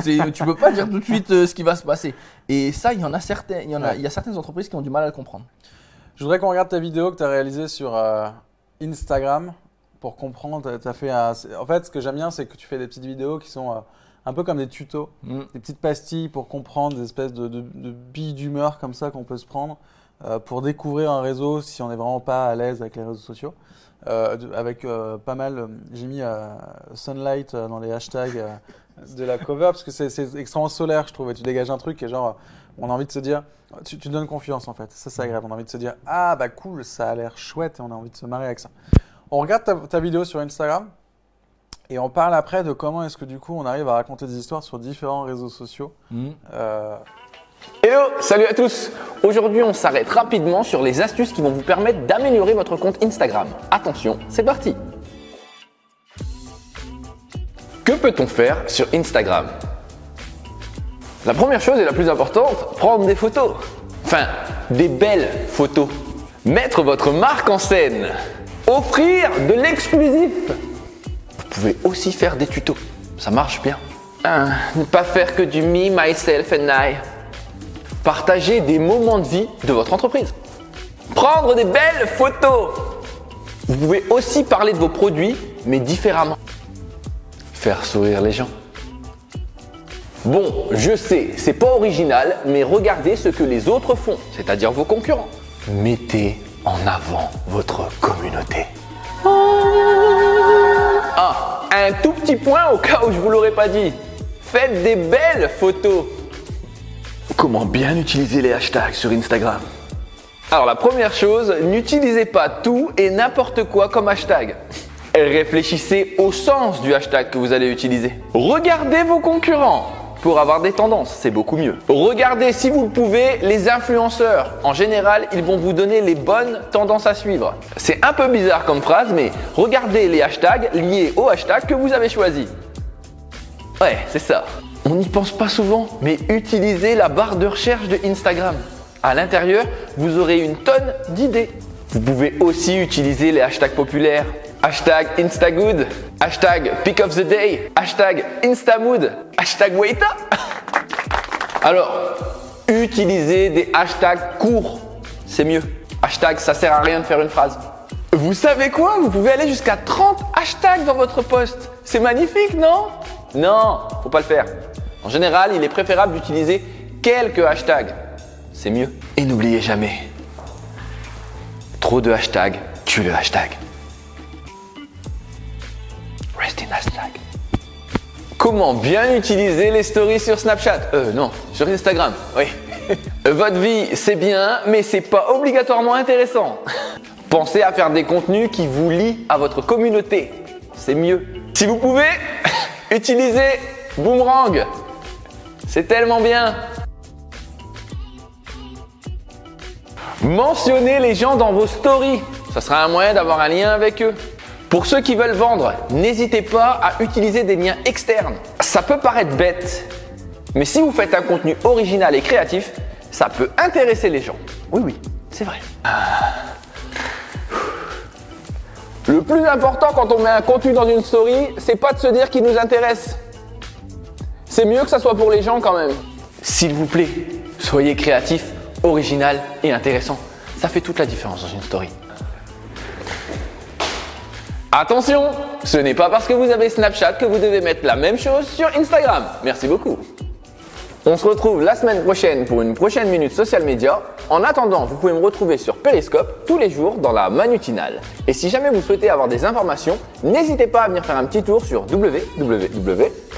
S2: sais, tu peux pas dire tout de suite ce qui va se passer. Et ça, il y a certaines entreprises qui ont du mal à le comprendre.
S1: Je voudrais qu'on regarde ta vidéo que tu as réalisée sur Instagram pour comprendre. En fait, ce que j'aime bien, c'est que tu fais des petites vidéos qui sont un peu comme des tutos, des petites pastilles pour comprendre, des espèces de billes d'humeur comme ça qu'on peut se prendre pour découvrir un réseau si on n'est vraiment pas à l'aise avec les réseaux sociaux. Avec pas mal, j'ai mis Sunlight dans les hashtags de la cover parce que c'est extrêmement solaire, je trouve, et tu dégages un truc et genre, on a envie de se dire, tu donnes confiance en fait, ça c'est agréable, on a envie de se dire, ah bah cool, ça a l'air chouette et on a envie de se marrer avec ça. On regarde ta vidéo sur Instagram et on parle après de comment est-ce que du coup on arrive à raconter des histoires sur différents réseaux sociaux.
S3: Hello, salut à tous. Aujourd'hui, on s'arrête rapidement sur les astuces qui vont vous permettre d'améliorer votre compte Instagram. Attention, c'est parti. Que peut-on faire sur Instagram? La première chose et la plus importante, prendre des photos. Enfin, des belles photos. Mettre votre marque en scène. Offrir de l'exclusif. Vous pouvez aussi faire des tutos. Ça marche bien. Ne pas faire que du me, myself and I. Partager des moments de vie de votre entreprise. Prendre des belles photos. Vous pouvez aussi parler de vos produits, mais différemment. Faire sourire les gens. Bon, je sais, c'est pas original, mais regardez ce que les autres font, c'est-à-dire vos concurrents. Mettez en avant votre communauté. Un tout petit point au cas où je vous l'aurais pas dit. Faites des belles photos. Comment bien utiliser les hashtags sur Instagram? Alors la première chose, n'utilisez pas tout et n'importe quoi comme hashtag. Réfléchissez au sens du hashtag que vous allez utiliser. Regardez vos concurrents.
S5: pour avoir des tendances, c'est beaucoup mieux. Regardez si vous le pouvez les influenceurs. En général, ils vont vous donner les bonnes tendances à suivre. C'est un peu bizarre comme phrase, mais regardez les hashtags liés au hashtag que vous avez choisi. Ouais, c'est ça. On n'y pense pas souvent, mais utilisez la barre de recherche de Instagram. À l'intérieur, vous aurez une tonne d'idées. Vous pouvez aussi utiliser les hashtags populaires. Hashtag Instagood, hashtag Pick of the Day, hashtag Instamood, hashtag Waita. Alors, utilisez des hashtags courts, c'est mieux. Hashtag, ça sert à rien de faire une phrase. Vous savez quoi? Vous pouvez aller jusqu'à 30 hashtags dans votre post. C'est magnifique, non? Non, faut pas le faire. En général, il est préférable d'utiliser quelques hashtags. C'est mieux. Et n'oubliez jamais, trop de hashtags tue le hashtag. Rest in hashtag. Comment bien utiliser les stories sur Snapchat? Non, sur Instagram, oui. Votre vie, c'est bien, mais c'est pas obligatoirement intéressant. Pensez à faire des contenus qui vous lient à votre communauté. C'est mieux. Si vous pouvez, utilisez Boomerang. C'est tellement bien. Mentionnez les gens dans vos stories. Ça sera un moyen d'avoir un lien avec eux. Pour ceux qui veulent vendre, n'hésitez pas à utiliser des liens externes. Ça peut paraître bête, mais si vous faites un contenu original et créatif, ça peut intéresser les gens. Oui, oui, c'est vrai. Le plus important quand on met un contenu dans une story, c'est pas de se dire qu'il nous intéresse. C'est mieux que ça soit pour les gens quand même. S'il vous plaît, soyez créatif, original et intéressant. Ça fait toute la différence dans une story. Attention, ce n'est pas parce que vous avez Snapchat que vous devez mettre la même chose sur Instagram. Merci beaucoup. On se retrouve la semaine prochaine pour une prochaine Minute Social Media. En attendant, vous pouvez me retrouver sur Periscope tous les jours dans la manutinale. Et si jamais vous souhaitez avoir des informations, n'hésitez pas à venir faire un petit tour sur www.waita.fr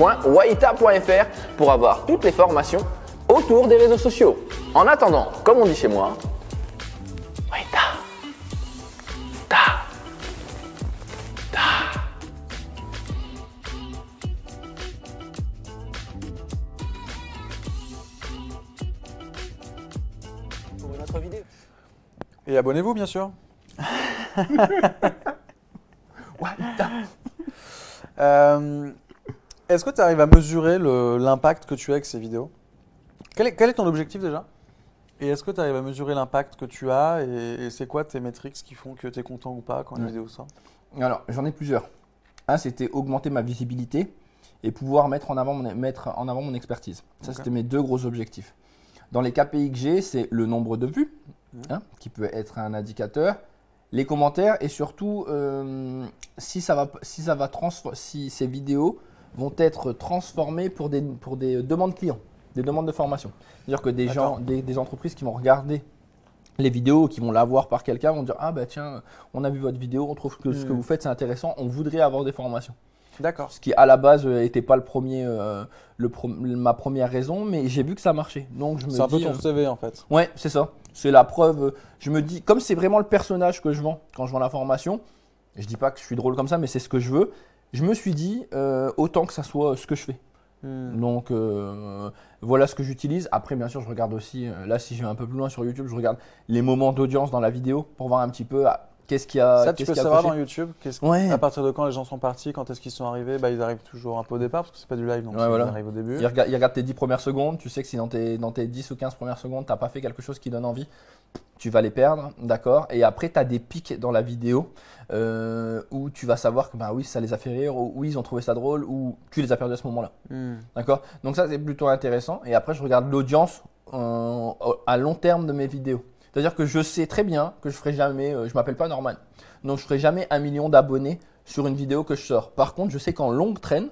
S5: pour avoir toutes les formations autour des réseaux sociaux. En attendant, comme on dit chez moi, Waita. Ta. Ta. Pour une autre vidéo.
S1: Et abonnez-vous, bien sûr. Est-ce que tu arrives à mesurer l'impact que tu as avec ces vidéos? Quel est ton objectif déjà? Et est-ce que tu arrives à mesurer l'impact que tu as et c'est quoi tes métriques qui font que tu es content ou pas quand une vidéo sort?
S2: Alors, j'en ai plusieurs. Un, c'était augmenter ma visibilité et pouvoir mettre en avant mon expertise. Ça,
S1: Ok.
S2: c'était mes deux gros objectifs. Dans les KPI que j'ai, c'est le nombre de vues, qui peut être un indicateur, les commentaires et surtout si ces vidéos vont être transformées pour des demandes clients, des demandes de formation. C'est-à-dire que des gens, des entreprises qui vont regarder les vidéos, qui vont la voir par quelqu'un, vont dire « Ah bah tiens, on a vu votre vidéo, on trouve que ce que vous faites c'est intéressant, on voudrait avoir des formations ».
S1: D'accord.
S2: Ce qui à la base n'était pas ma première raison, mais j'ai vu que ça marchait. Donc je me dis…
S1: C'est un peu ton CV en fait.
S2: Ouais, c'est ça. C'est la preuve. Je me dis, comme c'est vraiment le personnage que je vends quand je vends la formation, je dis pas que je suis drôle comme ça, mais c'est ce que je veux. Je me suis dit, autant que ça soit ce que je fais. Donc voilà ce que j'utilise. Après, bien sûr, je regarde aussi, là si je vais un peu plus loin sur YouTube, je regarde les moments d'audience dans la vidéo pour voir un petit peu qu'est-ce qu'il y a.
S1: Ça, tu peux savoir dans YouTube,
S2: Ouais.
S1: à partir de quand les gens sont partis, quand est-ce qu'ils sont arrivés, ils arrivent toujours un peu au départ parce que c'est pas du live, donc
S2: Ouais,
S1: ils
S2: voilà.
S1: arrivent au début.
S2: Il regarde tes 10 premières secondes, tu sais que si dans tes 10 ou 15 premières secondes, tu n'as pas fait quelque chose qui donne envie, tu vas les perdre, d'accord? Et après, tu as des pics dans la vidéo où tu vas savoir que oui, ça les a fait rire, ou oui, ils ont trouvé ça drôle, ou tu les as perdus à ce moment-là. D'accord? Donc ça, c'est plutôt intéressant. Et après, je regarde l'audience à long terme de mes vidéos. C'est-à-dire que je sais très bien que je ferai jamais, je m'appelle pas Norman, donc je ferai jamais 1 million d'abonnés sur une vidéo que je sors. Par contre, je sais qu'en longue traîne,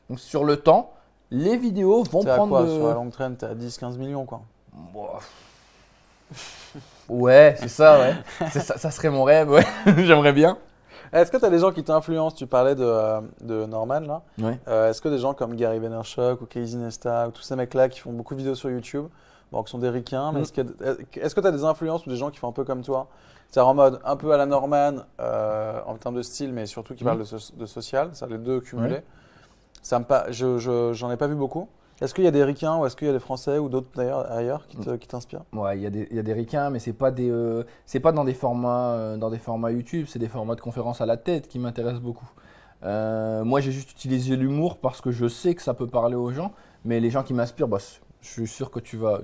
S2: donc sur le temps, les vidéos vont
S1: T'es à
S2: prendre
S1: quoi sur la longue traîne? T'es à 10-15 millions quoi.
S2: Ouais, c'est ça, ouais. Ça serait mon rêve, ouais. J'aimerais bien.
S1: Est-ce que tu as des gens qui t'influencent? Tu parlais de Norman là.
S2: Ouais.
S1: Est-ce que des gens comme Gary Vaynerchuk ou Casey Neistat ou tous ces mecs là qui font beaucoup de vidéos sur YouTube, qui sont des ricains, mais est-ce que tu as des influences ou des gens qui font un peu comme toi? C'est en mode un peu à la Norman en termes de style, mais surtout qui parlent de social, ça les deux cumulés.
S2: Ouais.
S1: J'en ai pas vu beaucoup. Est-ce qu'il y a des Ricains ou est-ce qu'il y a des Français ou d'autres d'ailleurs ailleurs qui t'inspirent?
S2: Ouais, il y a des ricains, mais c'est pas dans des formats YouTube, c'est des formats de conférences à la tête qui m'intéressent beaucoup. Moi, j'ai juste utilisé l'humour parce que je sais que ça peut parler aux gens, mais les gens qui m'inspirent, bah, je suis sûr que tu vas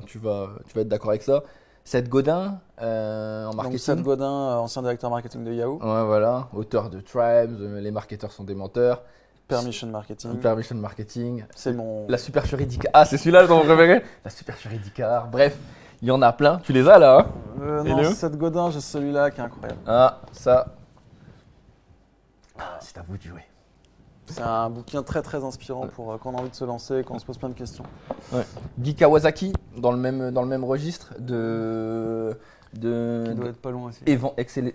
S2: être d'accord avec ça. Seth Godin en marketing.
S1: Donc Seth Godin, ancien directeur marketing de Yahoo.
S2: Ouais, voilà, auteur de Tribes, les marketeurs sont des menteurs.
S1: Permission Marketing.
S2: Permission Marketing.
S1: C'est mon.
S2: La supercherie d'Icar. Ah, c'est celui-là ton préféré? La supercherie d'Icar. Bref, il y en a plein. Tu les as là, hein?
S1: Non, Seth Godin, j'ai celui-là qui est incroyable.
S2: Ah, ça. Ah, c'est à vous de jouer.
S1: C'est un bouquin très très inspirant pour quand on a envie de se lancer, quand on se pose plein de questions.
S2: Ouais. Guy Kawasaki, dans le même registre de
S1: Qui doit être pas loin aussi.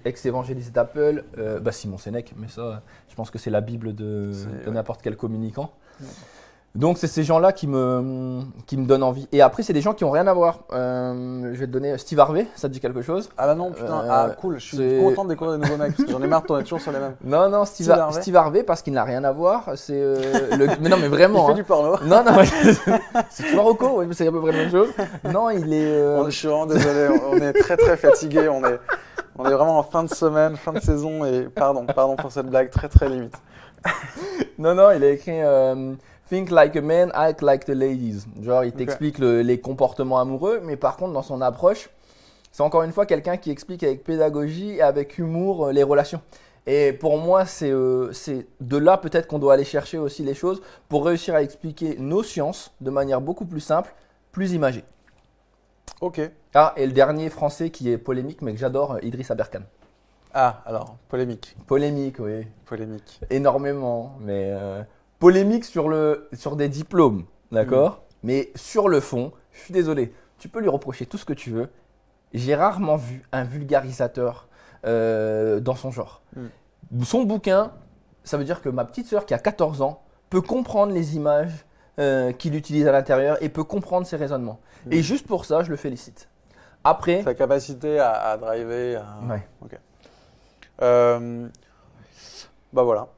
S2: ex-évangéliste d'Apple, Simon Sinek, mais ça, je pense que c'est la Bible de n'importe quel communicant. Ouais. Donc, c'est ces gens-là qui me donnent envie. Et après, c'est des gens qui n'ont rien à voir. Je vais te donner Steve Harvey, ça te dit quelque chose?
S1: Ah bah non, putain, cool, je suis content de découvrir des nouveaux mecs, parce que j'en ai marre de tourner toujours sur les mêmes.
S2: Non, Steve Harvey, parce qu'il n'a rien à voir. C'est mais non, mais vraiment.
S1: Il fait du porno.
S2: Non, c'est toujours Rocco, oui, mais c'est à peu près la même chose. Non, il est.
S1: Je suis vraiment désolé, on est très très fatigué, on est vraiment en fin de semaine, fin de saison, et pardon pour cette blague très très limite.
S2: Non, il a écrit Think like a man, act like the ladies. Genre, il t'explique les comportements amoureux, mais par contre, dans son approche, c'est encore une fois quelqu'un qui explique avec pédagogie et avec humour les relations. Et pour moi, c'est de là peut-être qu'on doit aller chercher aussi les choses pour réussir à expliquer nos sciences de manière beaucoup plus simple, plus imagée.
S1: Ok.
S2: Ah, et le dernier français qui est polémique, mais que j'adore, Idriss Aberkan.
S1: Ah, alors, polémique.
S2: Polémique, oui.
S1: Polémique.
S2: Énormément, mais polémique sur des diplômes, d'accord? Mais sur le fond, je suis désolé, tu peux lui reprocher tout ce que tu veux. J'ai rarement vu un vulgarisateur dans son genre. Son bouquin, ça veut dire que ma petite sœur qui a 14 ans peut comprendre les images qu'il utilise à l'intérieur et peut comprendre ses raisonnements. Et juste pour ça, je le félicite. Après…
S1: Sa capacité à driver…
S2: Ouais.
S1: Ok. Bah voilà.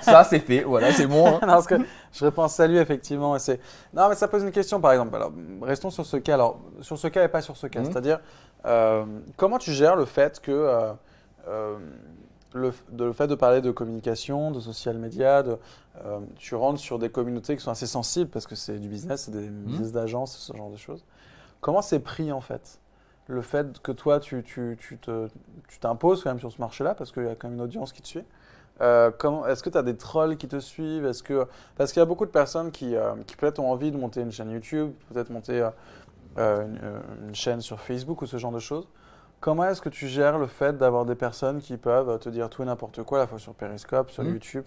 S2: Ça, c'est fait. Voilà, c'est bon. Hein.
S1: Non, parce que je réponds salut, effectivement. Non, mais ça pose une question, par exemple. Alors, restons sur ce cas. Alors, sur ce cas et pas sur ce cas. C'est-à-dire, comment tu gères le fait que… le fait de parler de communication, de social media, tu rentres sur des communautés qui sont assez sensibles parce que c'est du business, c'est des business d'agences, ce genre de choses. Comment c'est pris en fait? Le fait que toi, tu t'imposes quand même sur ce marché-là parce qu'il y a quand même une audience qui te suit. Est-ce que tu as des trolls qui te suivent? Parce qu'il y a beaucoup de personnes qui peut-être ont envie de monter une chaîne YouTube, peut-être monter une chaîne sur Facebook ou ce genre de choses. Comment est-ce que tu gères le fait d'avoir des personnes qui peuvent te dire tout et n'importe quoi, à la fois sur Periscope, sur YouTube,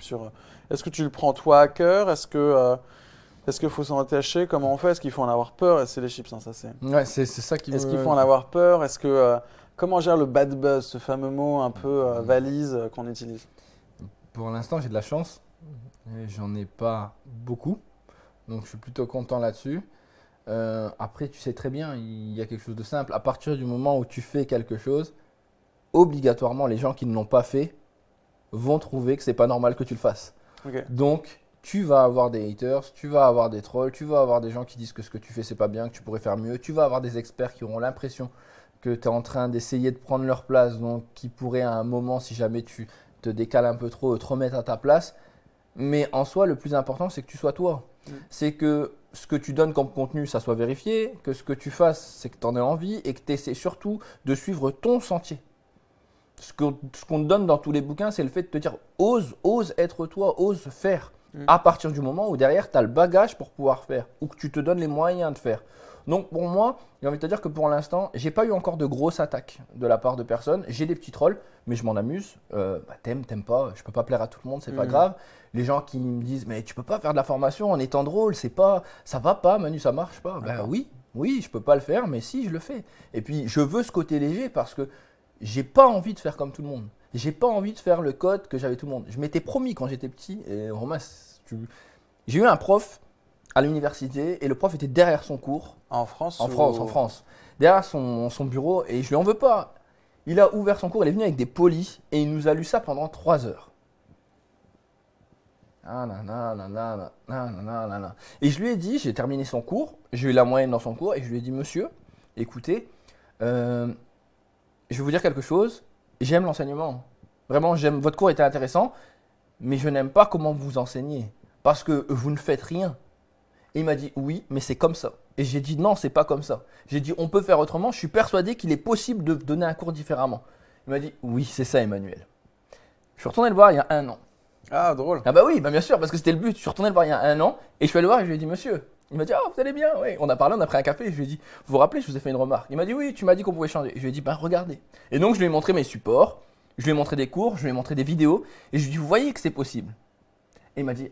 S1: Est-ce que tu le prends toi à cœur? Est-ce qu'il faut s'en attacher? Comment on fait? Est-ce qu'il faut en avoir peur? Et c'est les chips, hein, ça c'est.
S2: Ouais, c'est ça qui.
S1: Est-ce qu'il faut en avoir peur? Comment on gère le bad buzz, ce fameux mot un peu valise qu'on utilise?
S2: Pour l'instant, j'ai de la chance. J'en ai pas beaucoup, donc je suis plutôt content là-dessus. Après, tu sais très bien, il y a quelque chose de simple. À partir du moment où tu fais quelque chose, obligatoirement, les gens qui ne l'ont pas fait vont trouver que c'est pas normal que tu le fasses.
S1: Okay.
S2: Donc, tu vas avoir des haters, tu vas avoir des trolls, tu vas avoir des gens qui disent que ce que tu fais, c'est pas bien, que tu pourrais faire mieux. Tu vas avoir des experts qui auront l'impression que tu es en train d'essayer de prendre leur place, donc qui pourraient à un moment, si jamais tu te décales un peu trop, te remettre à ta place. Mais en soi, le plus important, c'est que tu sois toi. C'est que ce que tu donnes comme contenu, ça soit vérifié, que ce que tu fasses, c'est que tu en aies envie et que tu essaies surtout de suivre ton sentier. Ce qu'on te donne dans tous les bouquins, c'est le fait de te dire ose être toi, ose faire. À partir du moment où derrière, tu as le bagage pour pouvoir faire ou que tu te donnes les moyens de faire. Donc pour moi, j'ai envie de te dire que pour l'instant, j'ai pas eu encore de grosses attaques de la part de personnes. J'ai des petits trolls, mais je m'en amuse. T'aimes pas, je peux pas plaire à tout le monde, c'est pas grave. Les gens qui me disent mais tu peux pas faire de la formation en étant drôle, ça va pas Manu, ça marche pas. Ben oui, je peux pas le faire, mais si je le fais. Et puis je veux ce côté léger parce que j'ai pas envie de faire comme tout le monde. J'ai pas envie de faire le code que j'avais tout le monde. Je m'étais promis quand j'étais petit, et Romain, j'ai eu un prof à l'université et le prof était derrière son cours.
S1: En France?
S2: En France. Derrière son bureau et je lui en veux pas. Il a ouvert son cours, il est venu avec des polis et il nous a lu ça pendant 3 heures. Ah, nanana, nanana. Et je lui ai dit, j'ai terminé son cours, j'ai eu la moyenne dans son cours, et je lui ai dit, monsieur, écoutez, je vais vous dire quelque chose, j'aime l'enseignement. Vraiment, votre cours était intéressant, mais je n'aime pas comment vous enseignez, parce que vous ne faites rien. Et il m'a dit, oui, mais c'est comme ça. Et j'ai dit, non, c'est pas comme ça. J'ai dit, on peut faire autrement, je suis persuadé qu'il est possible de donner un cours différemment. Il m'a dit, oui, c'est ça, Emmanuel. Je suis retourné le voir il y a 1 an.
S1: Ah, drôle.
S2: Ah bah oui, bah bien sûr, parce que c'était le but. Je suis retourné le voir il y a 1 an, et je suis allé le voir et je lui ai dit, monsieur. Il m'a dit, ah, vous allez bien, oui. On a parlé, on a pris un café, et je lui ai dit, vous vous rappelez, je vous ai fait une remarque. Il m'a dit, oui, tu m'as dit qu'on pouvait changer. Et je lui ai dit, ben regardez. Et donc, je lui ai montré mes supports, je lui ai montré des cours, je lui ai montré des vidéos, et je lui ai dit, vous voyez que c'est possible. Et il m'a dit,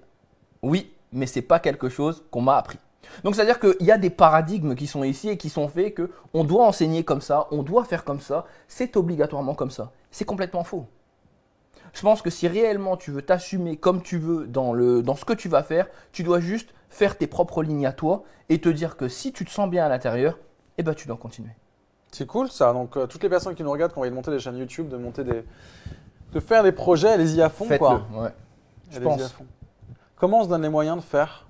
S2: oui, mais c'est pas quelque chose qu'on m'a appris. Donc, c'est-à-dire qu'il y a des paradigmes qui sont ici et qui sont faits que on doit enseigner comme ça, on doit faire comme ça, c'est obligatoirement comme ça. C'est complètement faux. Je pense que si réellement tu veux t'assumer comme tu veux dans ce que tu vas faire, tu dois juste faire tes propres lignes à toi et te dire que si tu te sens bien à l'intérieur, eh ben, tu dois continuer.
S1: C'est cool ça. Donc, toutes les personnes qui nous regardent, qui ont envie de monter des chaînes YouTube, de faire des projets, allez-y à fond.
S2: Faites-le,
S1: Quoi.
S2: ouais. Je
S1: Allez-y
S2: pense.
S1: à fond. Comment on se donne les moyens de faire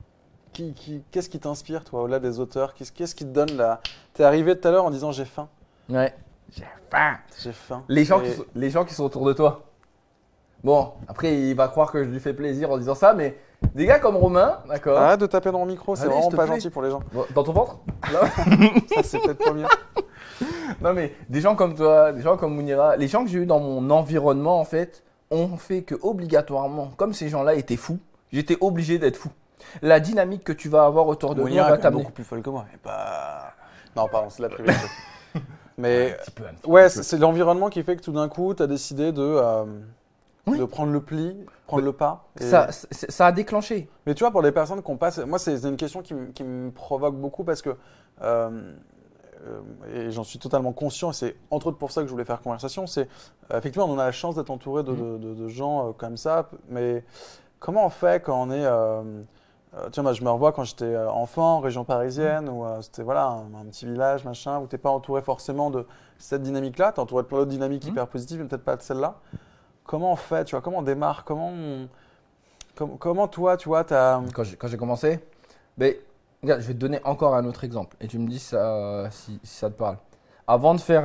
S1: Qu'est-ce qui t'inspire, toi, au-delà des auteurs Qu'est-ce qui te donne la… T'es arrivé tout à l'heure en disant j'ai faim.
S2: Ouais. J'ai faim.
S1: J'ai faim.
S2: Les gens
S1: Et-
S2: qui sont autour de toi. Bon, après, il va croire que je lui fais plaisir en disant ça, mais des gars comme Romain, d'accord.
S1: Arrête de taper dans le micro, c'est
S2: Allez,
S1: vraiment
S2: s'il te
S1: pas
S2: plaît.
S1: gentil pour les gens.
S2: Bon, dans ton ventre Là.
S1: Ça, c'est peut-être pas mieux.
S2: Non, mais des gens comme toi, des gens comme Mounira, les gens que j'ai eu dans mon environnement, en fait, ont fait que obligatoirement, comme ces gens-là étaient fous, j'étais obligé d'être fou. La dynamique que tu vas avoir autour de nous
S1: Mounira
S2: va
S1: est
S2: t'amener.
S1: beaucoup plus folle que moi, mais pas… Non, pardon, c'est de la privée. Mais
S2: Un petit peu.
S1: ouais, c'est l'environnement qui fait que tout d'un coup, tu as décidé
S2: Oui.
S1: de prendre le pli, prendre le pas. Et-
S2: Ça a déclenché.
S1: Mais tu vois, pour les personnes qui ont pas… Moi, c'est une question qui me provoque beaucoup parce que… et j'en suis totalement conscient, et c'est entre autres pour ça que je voulais faire conversation, c'est effectivement, on a la chance d'être entouré de gens comme ça, mais comment on fait quand on est… tiens, moi, je me revois quand j'étais enfant, en région parisienne, où c'était voilà, un petit village, machin, où tu n'es pas entouré forcément de cette dynamique-là, tu es entouré de plein d'autres dynamiques hyper positives, mais peut-être pas de celle-là. Comment on fait, tu vois, comment on démarre, comment toi, tu vois,
S2: Quand j'ai commencé, mais, regarde, je vais te donner encore un autre exemple et tu me dis ça, si ça te parle. Avant de faire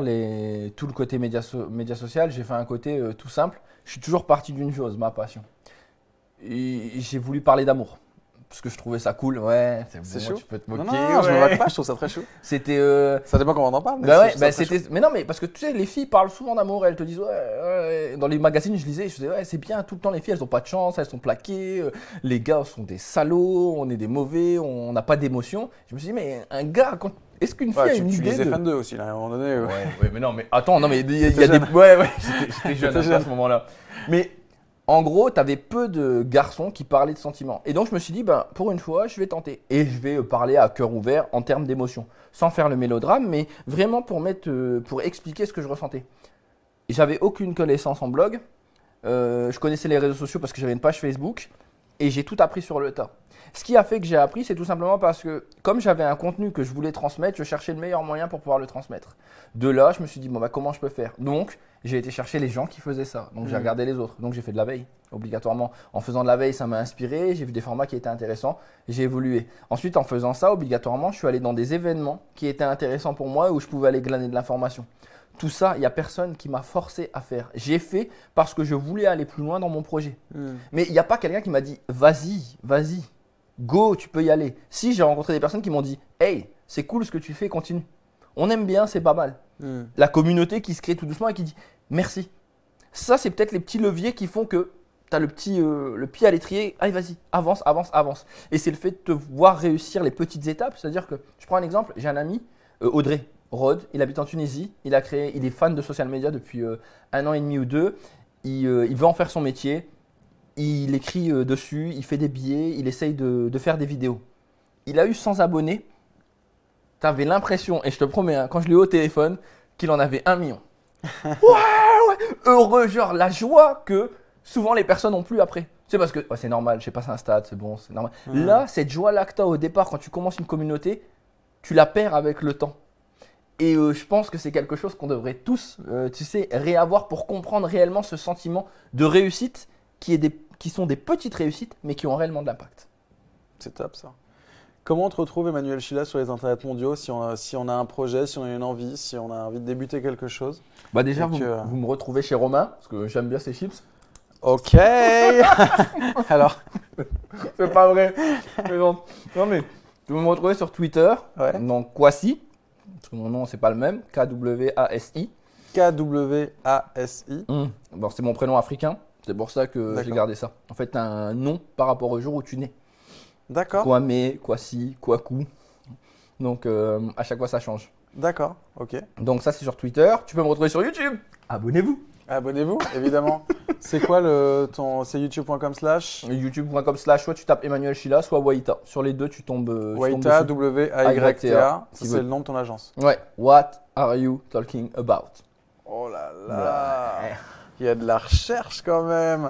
S2: tout le côté média social, j'ai fait un côté tout simple. Je suis toujours parti d'une chose, ma passion. Et j'ai voulu parler d'amour. Parce que je trouvais ça cool. Ouais, c'est bon,
S1: chaud.
S2: tu peux te
S1: Non,
S2: moquer.
S1: non, je me
S2: ouais.
S1: moque pas, je trouve ça très chaud.
S2: C'était.
S1: Ça dépend comment on en parle. Mais
S2: Bah ouais,
S1: je trouve ça
S2: bah
S1: très
S2: c'était.
S1: chaud.
S2: Mais non, mais parce que tu sais, les filles parlent souvent d'amour. Elles te disent, ouais. Dans les magazines, je lisais, je disais, ouais, c'est bien, tout le temps, les filles, elles ont pas de chance, elles sont plaquées. Les gars sont des salauds, on est des mauvais, on n'a pas d'émotion. Je me suis dit, mais un gars, est-ce qu'une fille
S1: Ouais,
S2: a
S1: tu
S2: une idée
S1: lisais
S2: de.
S1: Fan 2 aussi, là, à un moment donné.
S2: Ouais, mais non, mais attends, non, mais il y a
S1: T'étais
S2: des.
S1: jeune.
S2: Ouais, j'étais jeune
S1: T'étais
S2: à
S1: jeune.
S2: ce moment-là. Mais en gros, tu avais peu de garçons qui parlaient de sentiments. Et donc, je me suis dit, ben, pour une fois, je vais tenter. Et je vais parler à cœur ouvert en termes d'émotion. Sans faire le mélodrame, mais vraiment pour expliquer ce que je ressentais. Et j'avais aucune connaissance en blog. Je connaissais les réseaux sociaux parce que j'avais une page Facebook. Et j'ai tout appris sur le tas. Ce qui a fait que j'ai appris, c'est tout simplement parce que comme j'avais un contenu que je voulais transmettre, je cherchais le meilleur moyen pour pouvoir le transmettre. De là, je me suis dit, bon, bah, comment je peux faire? Donc, j'ai été chercher les gens qui faisaient ça. Donc, j'ai regardé les autres. Donc, j'ai fait de la veille, obligatoirement. En faisant de la veille, ça m'a inspiré. J'ai vu des formats qui étaient intéressants. J'ai évolué. Ensuite, en faisant ça, obligatoirement, je suis allé dans des événements qui étaient intéressants pour moi, où je pouvais aller glaner de l'information. Tout ça, il n'y a personne qui m'a forcé à faire. J'ai fait parce que je voulais aller plus loin dans mon projet. Mais il n'y a pas quelqu'un qui m'a dit, vas-y, go, tu peux y aller. Si, j'ai rencontré des personnes qui m'ont dit, hey, c'est cool ce que tu fais, continue. On aime bien, c'est pas mal. La communauté qui se crée tout doucement et qui dit merci. Ça, c'est peut-être les petits leviers qui font que tu as le pied à l'étrier. Allez, vas-y, avance. Et c'est le fait de te voir réussir les petites étapes. C'est-à-dire que, je prends un exemple, j'ai un ami, Audrey Rode, il habite en Tunisie. Il est fan de social media depuis 1 an et demi ou 2. Il veut en faire son métier. Il écrit dessus, il fait des billets, il essaye de faire des vidéos. Il a eu 100 abonnés. Tu avais l'impression, et je te promets, hein, quand je l'ai eu au téléphone, qu'il en avait 1 million. Ouais, heureux, genre la joie que souvent les personnes n'ont plus après. C'est parce que c'est normal, j'ai passé un stade, c'est bon, c'est normal. Là, cette joie-là que tu as au départ quand tu commences une communauté, tu la perds avec le temps. Et je pense que c'est quelque chose qu'on devrait tous, réavoir pour comprendre réellement ce sentiment de réussite qui qui sont des petites réussites, mais qui ont réellement de l'impact.
S1: C'est top ça. Comment on te retrouve, Emmanuel Chyla, sur les internets mondiaux si on a un projet, si on a une envie, si on a envie de débuter quelque chose?
S2: Bah déjà,
S1: Donc,
S2: vous me retrouvez chez Romain, parce que j'aime bien ses chips.
S1: Ok. Alors,
S2: C'est pas vrai. Mais non, mais tu peux me retrouver sur Twitter,
S1: Ouais.
S2: donc Kwasi, parce que mon nom c'est pas le même, Kwasi.
S1: KWASI.
S2: Bon, c'est mon prénom africain, c'est pour ça que j'ai
S1: D'accord.
S2: gardé ça. En fait, t'as un nom par rapport au jour où tu nais.
S1: D'accord.
S2: Kwame, Kwasi, Kwaku. Donc à chaque fois ça change.
S1: D'accord. Ok.
S2: Donc ça c'est sur Twitter. Tu peux me retrouver sur YouTube. Abonnez-vous.
S1: Abonnez-vous, évidemment. C'est quoi c'est youtube.com/
S2: YouTube.com/, soit tu tapes Emmanuel Chyla, soit Waita. Sur les deux, tu tombes.
S1: Waita,
S2: dessus.
S1: W-A-Y-T-A.
S2: Qui
S1: C'est
S2: veut-
S1: le nom de ton agence.
S2: Ouais. What are you talking about?
S1: Oh là là. Il y a de la recherche quand même.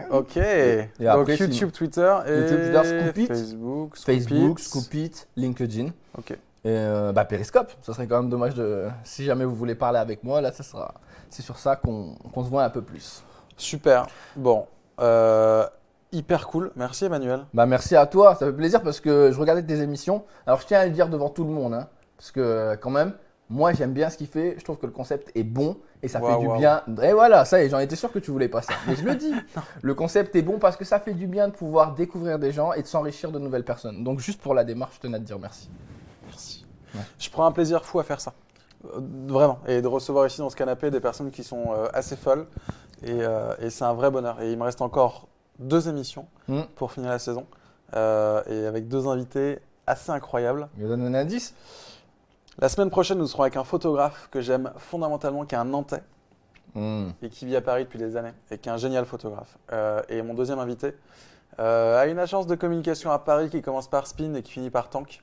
S1: Ok. Donc
S2: après,
S1: YouTube, Twitter et
S2: YouTube, Twitter, Scoop It.
S1: Facebook,
S2: Facebook, Scoop It, LinkedIn.
S1: Ok.
S2: Et Periscope. Ça serait quand même dommage si jamais vous voulez parler avec moi, là, c'est sur ça qu'on se voit un peu plus.
S1: Super. Bon. Hyper cool. Merci Emmanuel.
S2: Merci à toi, ça fait plaisir parce que je regardais tes émissions. Alors je tiens à le dire devant tout le monde, hein, parce que quand même, moi j'aime bien ce qu'il fait. Je trouve que le concept est bon et ça fait du bien. Et voilà, ça y est, j'en étais sûr que tu voulais pas ça. Mais je le dis, le concept est bon parce que ça fait du bien de pouvoir découvrir des gens et de s'enrichir de nouvelles personnes. Donc juste pour la démarche, je tenais à te dire merci.
S1: Merci.
S2: Ouais.
S1: Je prends un plaisir fou à faire ça. Vraiment. Et de recevoir ici dans ce canapé des personnes qui sont assez folles. Et c'est un vrai bonheur. Et il me reste encore 2 émissions pour finir la saison. Et avec 2 invités assez incroyables.
S2: Je donne un indice.
S1: La semaine prochaine, nous serons avec un photographe que j'aime fondamentalement, qui est un Nantais et qui vit à Paris depuis des années et qui est un génial photographe. Et mon deuxième invité a une agence de communication à Paris qui commence par Spin et qui finit par Tank.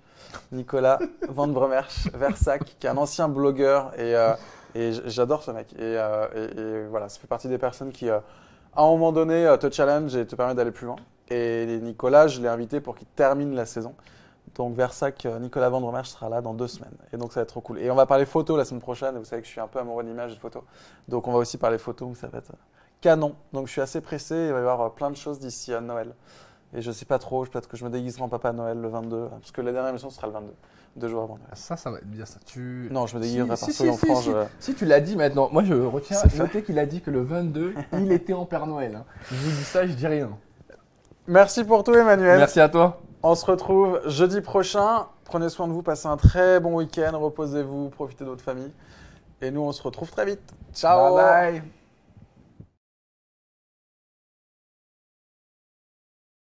S1: Nicolas Van Bremerch Versac, qui est un ancien blogueur et j'adore ce mec. Et voilà, ça fait partie des personnes qui, à un moment donné, te challenge et te permettent d'aller plus loin. Et Nicolas, je l'ai invité pour qu'il termine la saison. Donc Versac, Nicolas Van Bremerch sera là dans 2 semaines. Et donc ça va être trop cool. Et on va parler photo la semaine prochaine. Vous savez que je suis un peu amoureux d'image et de photos. Donc on va aussi parler photo, donc ça va être canon. Donc je suis assez pressé. Il va y avoir plein de choses d'ici à Noël. Et je sais pas trop, peut-être que je me déguiserai en Papa Noël le 22. Parce que la dernière émission, ce sera le 22. 2 jours avant Noël.
S2: Ça va être bien ça.
S1: Non, je me déguiserai par en frange.
S2: Si tu l'as dit maintenant, moi je retiens
S1: C'est fait.
S2: noter qu'il a dit que le 22, il était en Père Noël. Hein. Je vous dis ça, je dis rien.
S1: Merci pour tout, Emmanuel.
S2: Merci à toi.
S1: On se retrouve jeudi prochain. Prenez soin de vous, passez un très bon week-end, reposez-vous, profitez de votre famille. Et nous, on se retrouve très vite. Ciao.
S2: Bye bye.